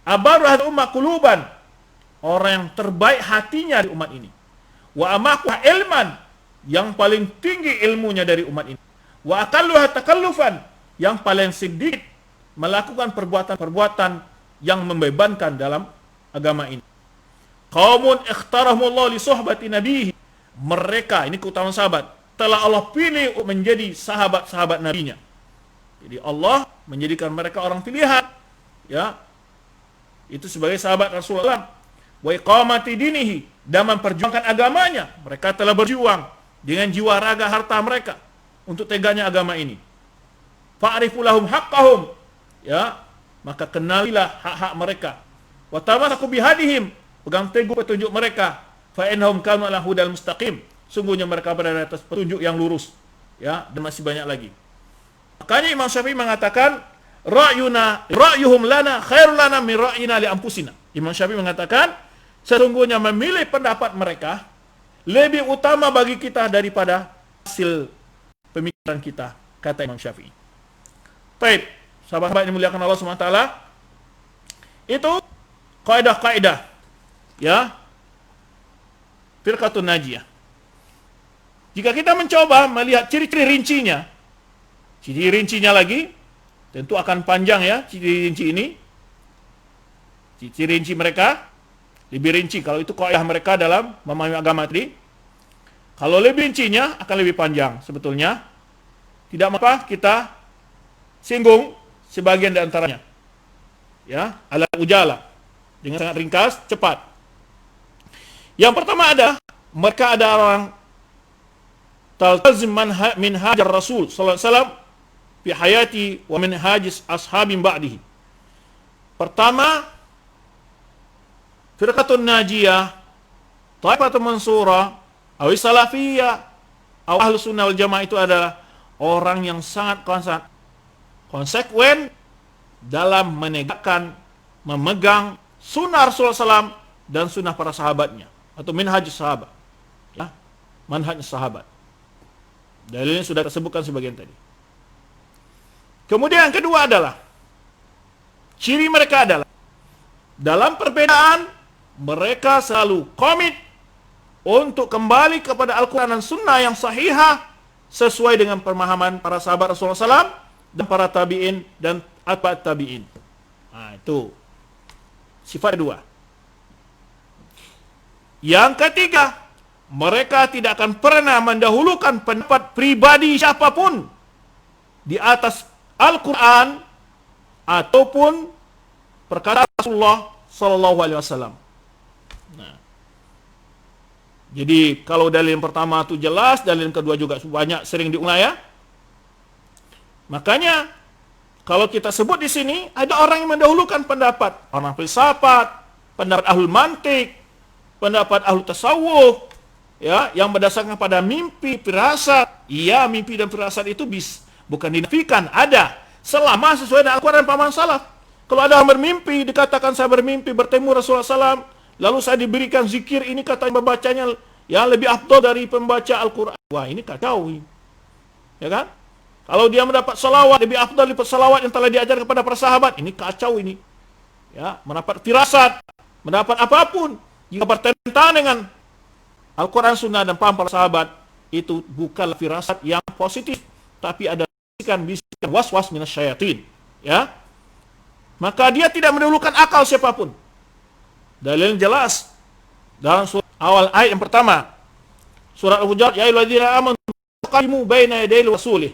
Abaru hadhihi ummah quluban. Orang yang terbaik hatinya di umat ini. Wa amaquha ilman. Yang paling tinggi ilmunya dari umat ini. Wa aqalluha takallufan. Yang paling sedikit melakukan perbuatan-perbuatan yang membebankan dalam agama ini. Qaumun ikhtarahumullah li suhbati nabihi. Mereka, ini keutamaan sahabat, telah Allah pilih untuk menjadi sahabat-sahabat nabinya. Jadi Allah menjadikan mereka orang pilihan, ya, itu sebagai sahabat Rasulullah. Wa iqamati dinihi, dan memperjuangkan agamanya. Mereka telah berjuang dengan jiwa raga harta mereka untuk tegaknya agama ini. Fa'rifu lahum haqqahum, ya, maka kenalilah hak-hak mereka. Wa tamassaku bihadihim, pegang teguh petunjuk mereka. Fa innahum kanu ala hudal mustaqim, sungguhnya mereka berada atas petunjuk yang lurus, ya, dan masih banyak lagi. Makanya Imam Syafi'i mengatakan ra'yuhum lana khairul lana min ra'yina li anfusina. Imam Syafi'i mengatakan sesungguhnya memilih pendapat mereka lebih utama bagi kita daripada hasil pemikiran kita, kata Imam Syafi'i. Baik, sahabat-sahabat yang dimuliakan Allah SWT, itu kaidah-kaidah, ya, firqatun najiyah. Jika kita mencoba melihat ciri-ciri rincinya, ciri rincinya lagi tentu akan panjang, ya, ciri rinci ini. Ciri rinci mereka lebih rinci kalau itu kaidah mereka dalam memahami agama tadi. Kalau lebih rincinya akan lebih panjang sebetulnya. Tidak apa kita singgung sebagian di antaranya. Ya, ala ujala, dengan sangat ringkas, cepat. Yang pertama mereka ada orang taltazim minhaj Rasul sallallahu alaihi wasallam fi hayati wa minhaj ashabin ba'dihi. Pertama, firqatun najiyah, taifatun mansurah, atau salafiyah, atau ahlus sunnah wal jamaah itu adalah orang yang sangat konsekuen dalam menegakkan, memegang sunnah Rasulullah SAW dan sunnah para sahabatnya, atau minhaj sahabat, ya, manhaj sahabat. Dalilnya sudah tersebutkan sebagian tadi. Kemudian yang kedua adalah ciri mereka adalah dalam perbedaan mereka selalu komit untuk kembali kepada Al-Quran dan Sunnah yang sahihah sesuai dengan pemahaman para sahabat Rasulullah SAW dan para tabi'in dan atba'at tabi'in. Nah, itu sifat kedua. Yang ketiga, mereka tidak akan pernah mendahulukan pendapat pribadi siapapun di atas Al-Quran ataupun perkataan Rasulullah Sallallahu Alaihi Wasallam. Nah, jadi kalau dalil yang pertama itu jelas, dalil yang kedua juga banyak sering diulang, ya. Makanya kalau kita sebut di sini ada orang yang mendahulukan pendapat orang filsafat, pendapat ahlul mantik, pendapat ahlul tasawuf, ya, yang berdasarkan pada mimpi, firasat. Iya, mimpi dan firasat itu bukan dinafikan, ada selama sesuai dengan Al-Quran dan pemahaman salaf. Kalau ada orang bermimpi, dikatakan saya bermimpi bertemu Rasulullah SAW, lalu saya diberikan zikir ini, kata membacanya ya lebih afdal dari pembaca Al-Quran. Wah, ini kacau, ya kan? Kalau dia mendapat salawat lebih afdal daripada salawat yang telah diajar kepada para sahabat, ini kacau ini. ya, mendapat firasat, mendapat apapun, jika bertentangan dengan Al-Quran, Sunnah, dan paham para sahabat, itu bukanlah firasat yang positif, tapi ada bisikan was-was minasyayatin, ya. Maka dia tidak mendahulukan akal siapapun. Dalil jelas dalam surat awal ayat yang pertama, surat Al-Hujurat, ya ayyuhalladzina amanu qamu baina yaday rasulih.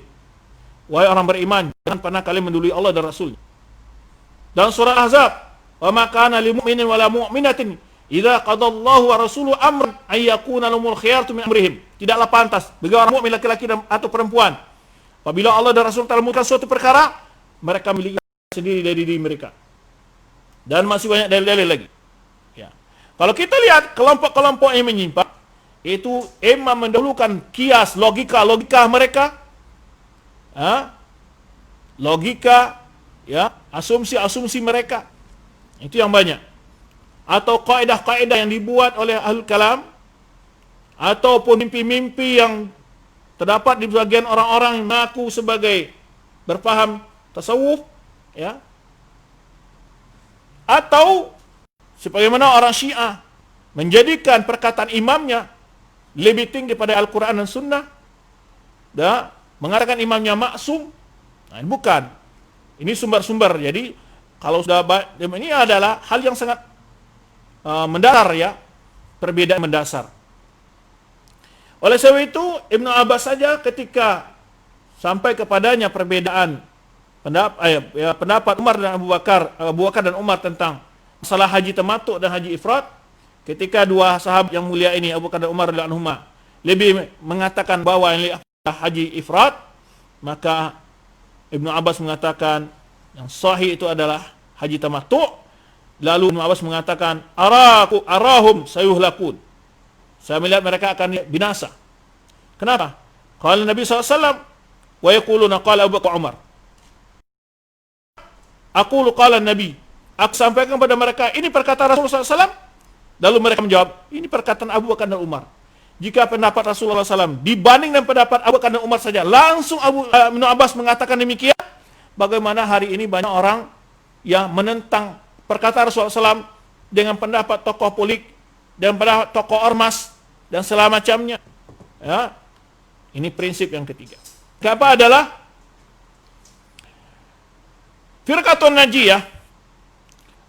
Wahai orang beriman, jangan pernah kalian mendahului Allah dan Rasul. Dalam surah Ahzab, wa ma kana lil mu'minin wala mu'minatin idza qadallahu wa rasuluhu amran ay yakuna lahumul khiyaratu min amrihim. Tidaklah pantas bagi orang mukmin laki-laki atau perempuan, apabila Allah dan Rasul telah memutuskan suatu perkara, mereka memiliki sendiri dari diri mereka. Dan masih banyak dalil-dalil lagi. Ya. Kalau kita lihat kelompok-kelompok yang menyimpang, itu emang mendahulukan kias, logika mereka, logika, ya, asumsi mereka, itu yang banyak, atau kaidah-kaidah yang dibuat oleh ahlul kalam, ataupun mimpi-mimpi yang terdapat di bagian orang-orang yang mengaku sebagai berpaham tasawuf, ya, atau sebagaimana orang Syiah menjadikan perkataan imamnya lebih tinggi daripada Al-Quran dan Sunnah, dan mengatakan imamnya maksum. Nah, bukan. Ini sumber-sumber. Jadi kalau sudah ini adalah hal yang sangat mendasar, ya, perbedaan mendasar. Oleh sebab itu Ibnu Abbas saja ketika sampai kepadanya perbedaan pendapat Umar dan Abu Bakar dan Umar tentang masalah haji tamattu dan haji ifrad, ketika dua sahabat yang mulia ini, Abu Bakar dan Umar radhiyallahu anhuma, lebih mengatakan bahwa yang haji ifrad, maka Ibnu Abbas mengatakan yang sahih itu adalah haji tamattu. Lalu Ibnu Abbas mengatakan, arahum sayuhlakun, saya melihat mereka akan binasa. Kenapa? Qala Nabi SAW, wa yaquluna qala Abu Bakar Umar. Aqulu qala Nabi, aku sampaikan kepada mereka, ini perkataan Rasulullah SAW. Lalu mereka menjawab, ini perkataan Abu Bakar dan Umar. Jika pendapat Rasulullah SAW dibanding dengan pendapat Abu Bakar dan Umar saja, langsung Ibnu Abbas mengatakan demikian, bagaimana hari ini banyak orang yang menentang perkataan Rasulullah SAW dengan pendapat tokoh politik dan pendapat tokoh ormas dan segala macamnya, ya. Ini prinsip yang ketiga. Apa adalah Firqatun Najiyah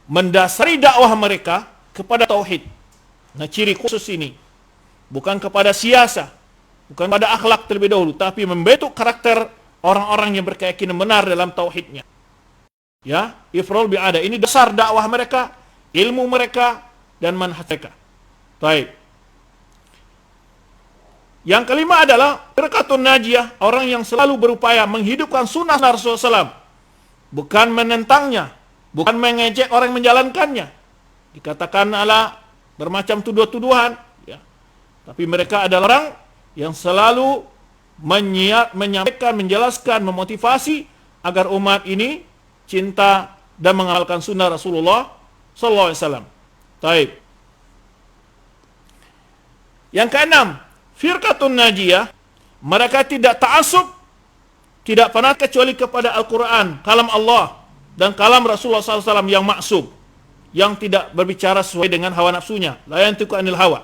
mendasari dakwah mereka kepada tauhid. Nah, ciri khusus ini bukan kepada siasa, bukan pada akhlak terlebih dahulu, tapi membentuk karakter orang-orang yang berkeyakinan benar dalam tauhidnya. Ya, ifrul bi'ada. Ini dasar dakwah mereka, ilmu mereka, dan manhaj mereka. Baik. Yang kelima adalah Firqatun Najiyah, orang yang selalu berupaya menghidupkan sunnah Rasulullah SAW, bukan menentangnya, bukan mengejek orang yang menjalankannya. Dikatakan ala bermacam tuduh-tuduhan, ya. Tapi mereka adalah orang yang selalu menyampaikan, menjelaskan, memotivasi agar umat ini cinta dan mengamalkan sunnah Rasulullah SAW. Taib. Yang keenam, Firqatun Najiyah, mereka tidak ta'assub, tidak pernah kecuali kepada Al-Quran, kalam Allah, dan kalam Rasulullah SAW yang maksum, yang tidak berbicara sesuai dengan hawa nafsunya, la yantiqu anil hawa.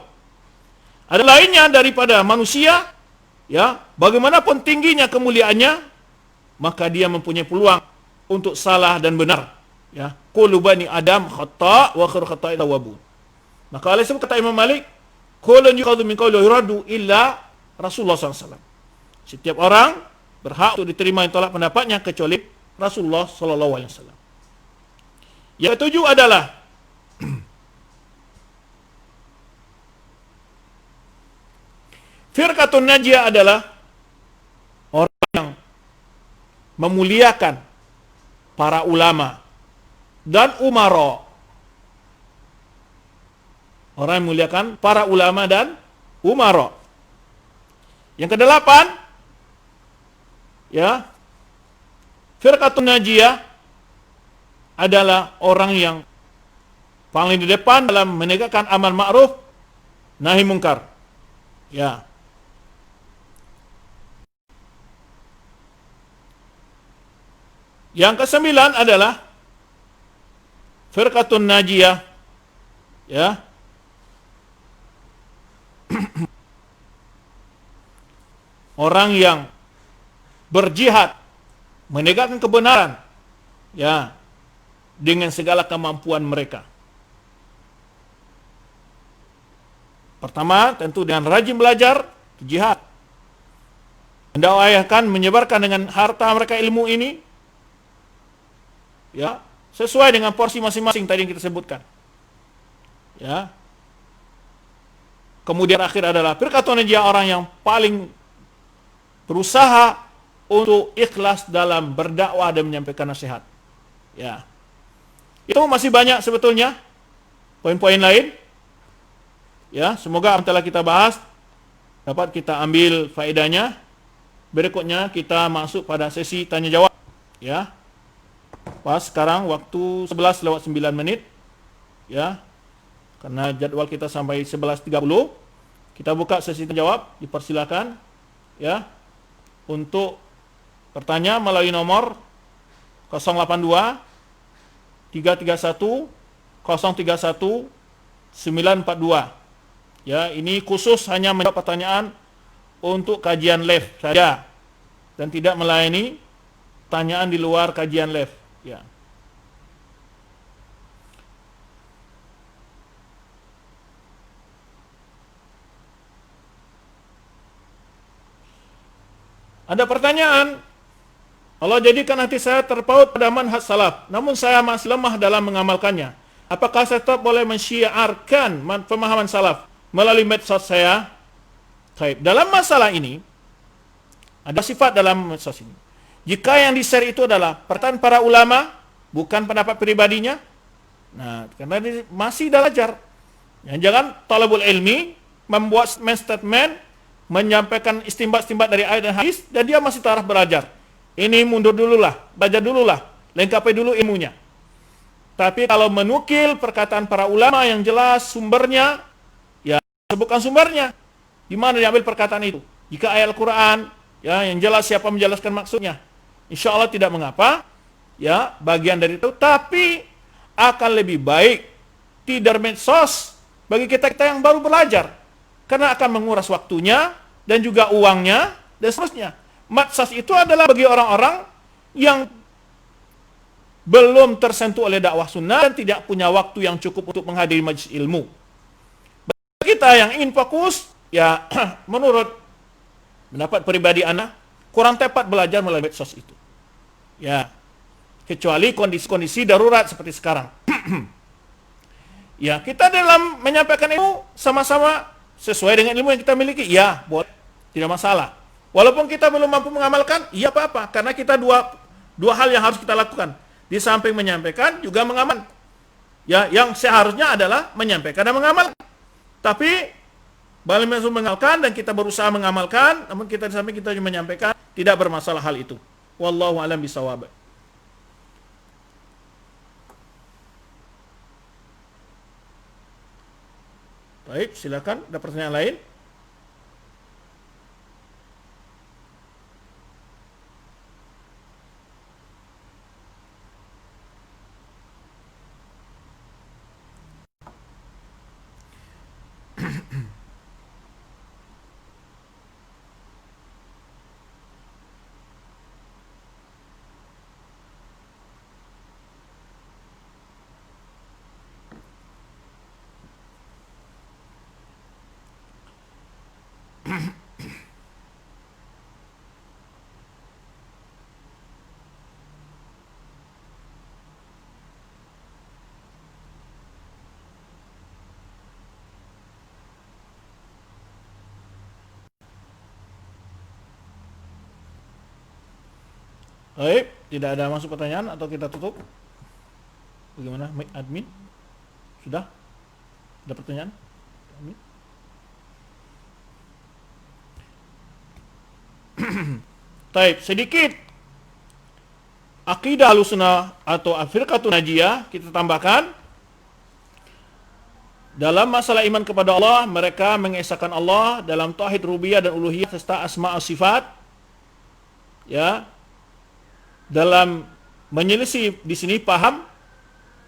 Ada lainnya daripada manusia, ya, bagaimanapun tingginya kemuliaannya, maka dia mempunyai peluang untuk salah dan benar, ya. Kullu bani Adam khata' wa khairu khata'in tawwabun. Maka oleh sebab kata Imam Malik, kullun yuqadu min qawli yuradu illa Rasulullah SAW. Setiap orang berhak untuk diterima yang tolak pendapatnya kecuali Rasulullah SAW. Yang ketujuh adalah Firqatun Najiyah adalah orang yang memuliakan para ulama dan umara. Orang yang memuliakan para ulama dan umara. Yang kedelapan, ya, Firqatun Najiyah adalah orang yang paling di depan dalam menegakkan amal ma'ruf nahi mungkar. Ya. Yang kesembilan adalah firqatun najiyah, ya, orang yang berjihad menegakkan kebenaran, ya, dengan segala kemampuan mereka. Pertama, tentu dengan rajin belajar, jihad. Mendakwakan, menyebarkan dengan harta mereka ilmu ini, ya, sesuai dengan porsi masing-masing tadi yang kita sebutkan. Ya. Kemudian akhir adalah firqatun najiyah, orang yang paling berusaha untuk ikhlas dalam berdakwah dan menyampaikan nasihat. Ya. Itu masih banyak sebetulnya poin-poin lain. Ya, semoga apa yang telah kita bahas dapat kita ambil faedahnya. Berikutnya kita masuk pada sesi tanya jawab. Ya. Pas sekarang waktu 11:09. Ya. Karena jadwal kita sampai 11:30. Kita buka sesi tanya jawab, dipersilakan, ya, untuk bertanya melalui nomor 082 331 031 942. Ya, ini khusus hanya menjawab pertanyaan untuk kajian live saja dan tidak melayani pertanyaan di luar kajian live, ya. Ada pertanyaan, Allah jadikan hati saya terpaut pada manhaj salaf, namun saya masih lemah dalam mengamalkannya. Apakah saya tetap boleh mensyiarkan pemahaman salaf melalui medsos saya? Baik, dalam masalah ini ada sifat dalam medsos ini. Jika yang di-share itu adalah perkataan para ulama, bukan pendapat pribadinya, nah, karena dia masih belajar. Ya, jangan talabul ilmi membuat statement, menyampaikan istinbat-istinbat dari ayat dan hadis, dan dia masih taraf belajar. Ini mundur dululah, belajar dululah, lengkapi dulu ilmunya. Tapi kalau menukil perkataan para ulama yang jelas sumbernya, ya sebutkan sumbernya. Di mana diambil perkataan itu? Jika ayat Al-Quran, ya, yang jelas siapa menjelaskan maksudnya, insya Allah tidak mengapa, ya, bagian dari itu. Tapi akan lebih baik tidak medsos bagi kita-kita yang baru belajar, karena akan menguras waktunya dan juga uangnya dan seterusnya. Medsos itu adalah bagi orang-orang yang belum tersentuh oleh dakwah sunnah dan tidak punya waktu yang cukup untuk menghadiri majelis ilmu. Bagi kita yang ingin fokus, ya, menurut pendapat pribadi ana, kurang tepat belajar melalui medsos itu. Ya, kecuali kondisi-kondisi darurat seperti sekarang. Ya, kita dalam menyampaikan ilmu sama-sama sesuai dengan ilmu yang kita miliki, ya, boleh, tidak masalah. Walaupun kita belum mampu mengamalkan, iya apa-apa, karena kita dua hal yang harus kita lakukan. Di samping menyampaikan, juga mengamalkan. Ya, yang seharusnya adalah menyampaikan dan mengamalkan. Tapi balik mengamalkan dan kita berusaha mengamalkan, namun kita di samping kita juga menyampaikan, tidak bermasalah hal itu. Wallahu a'lam bishawab. Baik, silakan. Ada pertanyaan lain? Baik, tidak ada masuk pertanyaan atau kita tutup? Bagaimana, admin? Sudah? Ada pertanyaan? Admin? Baik, sedikit akidah Ahlussunnah atau firqatun najiyah kita tambahkan. Dalam masalah iman kepada Allah, mereka mengesahkan Allah dalam tauhid rububiyah dan uluhiyah serta asma' sifat. Ya. Dalam menyelisih di sini paham,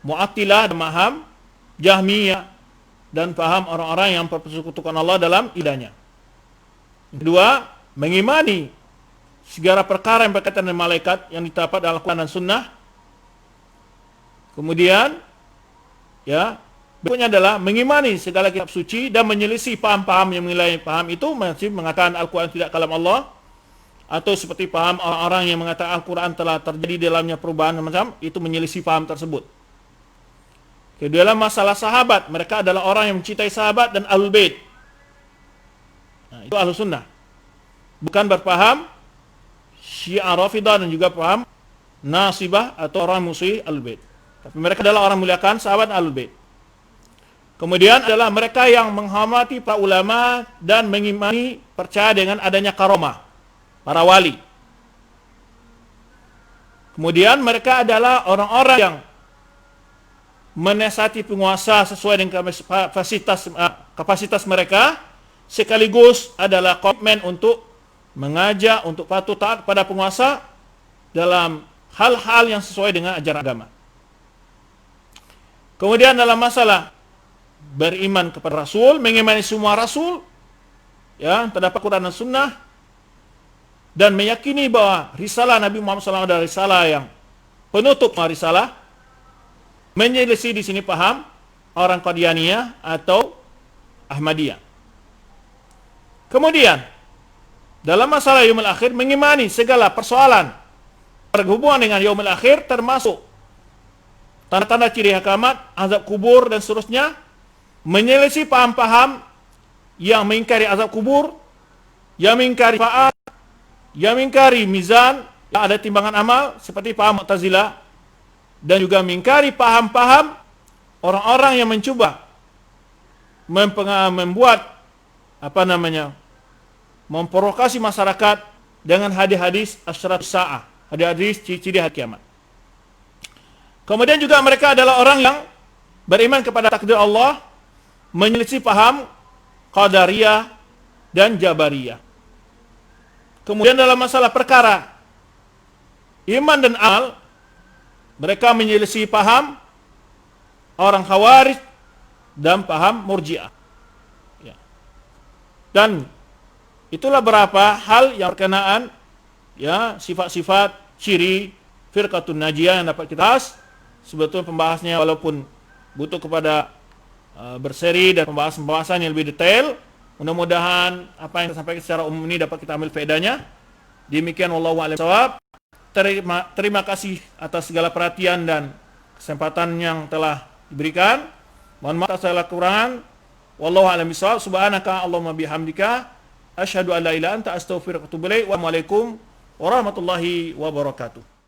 Mu'attilah dan paham Jahmiyah dan paham orang-orang yang mempersekutukan Allah dalam ibadahnya. Kedua, mengimani segala perkara yang berkaitan dengan malaikat yang didapat dalam Al-Quran dan Sunnah. Kemudian, ya, berikutnya adalah mengimani segala kitab suci dan menyelisih paham-paham yang menilai paham itu masih mengatakan Al-Quran tidak kalam Allah, atau seperti paham orang-orang yang mengatakan Al-Quran telah terjadi dalamnya perubahan macam itu, menyelisih paham tersebut. Kedua, dalam masalah sahabat, mereka adalah orang yang mencintai sahabat dan Ahlul Bait. Nah, itu Ahlus Sunnah. Bukan berpaham Syiah Rafidah dan juga paham Nasibah atau orang musuh Ahlul Bait. Tapi mereka adalah orang muliakan sahabat Ahlul Bait. Kemudian adalah mereka yang menghormati para ulama dan mengimani percaya dengan adanya karamah para wali. Kemudian mereka adalah orang-orang yang menasihati penguasa sesuai dengan kapasitas mereka, sekaligus adalah komitmen untuk mengajak untuk patuh taat pada penguasa dalam hal-hal yang sesuai dengan ajaran agama. Kemudian dalam masalah beriman kepada Rasul, mengimani semua Rasul, ya, terdapat Quran dan Sunnah, dan meyakini bahwa risalah Nabi Muhammad SAW adalah risalah yang penutup risalah. Menyelisih di sini paham orang Qadianiyah atau Ahmadiyah. Kemudian dalam masalah yaumul akhir, mengimani segala persoalan berhubungan dengan yaumul akhir, termasuk tanda-tanda ciri kiamat, azab kubur dan seterusnya. Menyelisih paham-paham yang mengingkari azab kubur, yang mengingkari syafaat, yang mengingkari mizan, yang ada timbangan amal seperti paham Mu'tazilah, dan juga mengingkari paham-paham orang-orang yang mencoba membuat memprovokasi masyarakat dengan hadis-hadis asyratus sa'ah, hadis-hadis ciri-ciri hari kiamat. Kemudian juga mereka adalah orang yang beriman kepada takdir Allah, menyelisih paham Qadariyah dan Jabariyah. Kemudian dalam masalah perkara iman dan amal, mereka menyelisih paham orang Khawarij dan paham Murji'ah. Ya. Dan itulah beberapa hal yang berkenaan, ya, sifat-sifat ciri Firqatun Najiyah yang dapat kita bahas. Sebetulnya pembahasannya walaupun butuh kepada berseri dan pembahasan yang lebih detail. Mudah-mudahan apa yang saya sampaikan secara umum ini dapat kita ambil faedahnya. Demikian, wallahu a'lam bishawab. Terima kasih atas segala perhatian dan kesempatan yang telah diberikan. Mohon maaf atas segala kekurangan. Wallahu a'lam bishawab. Subhanaka Allahumma bihamdika asyhadu an la ilaha illa anta astaghfiruka wa atubu ilaik. Wassalamualaikum warahmatullahi wabarakatuh.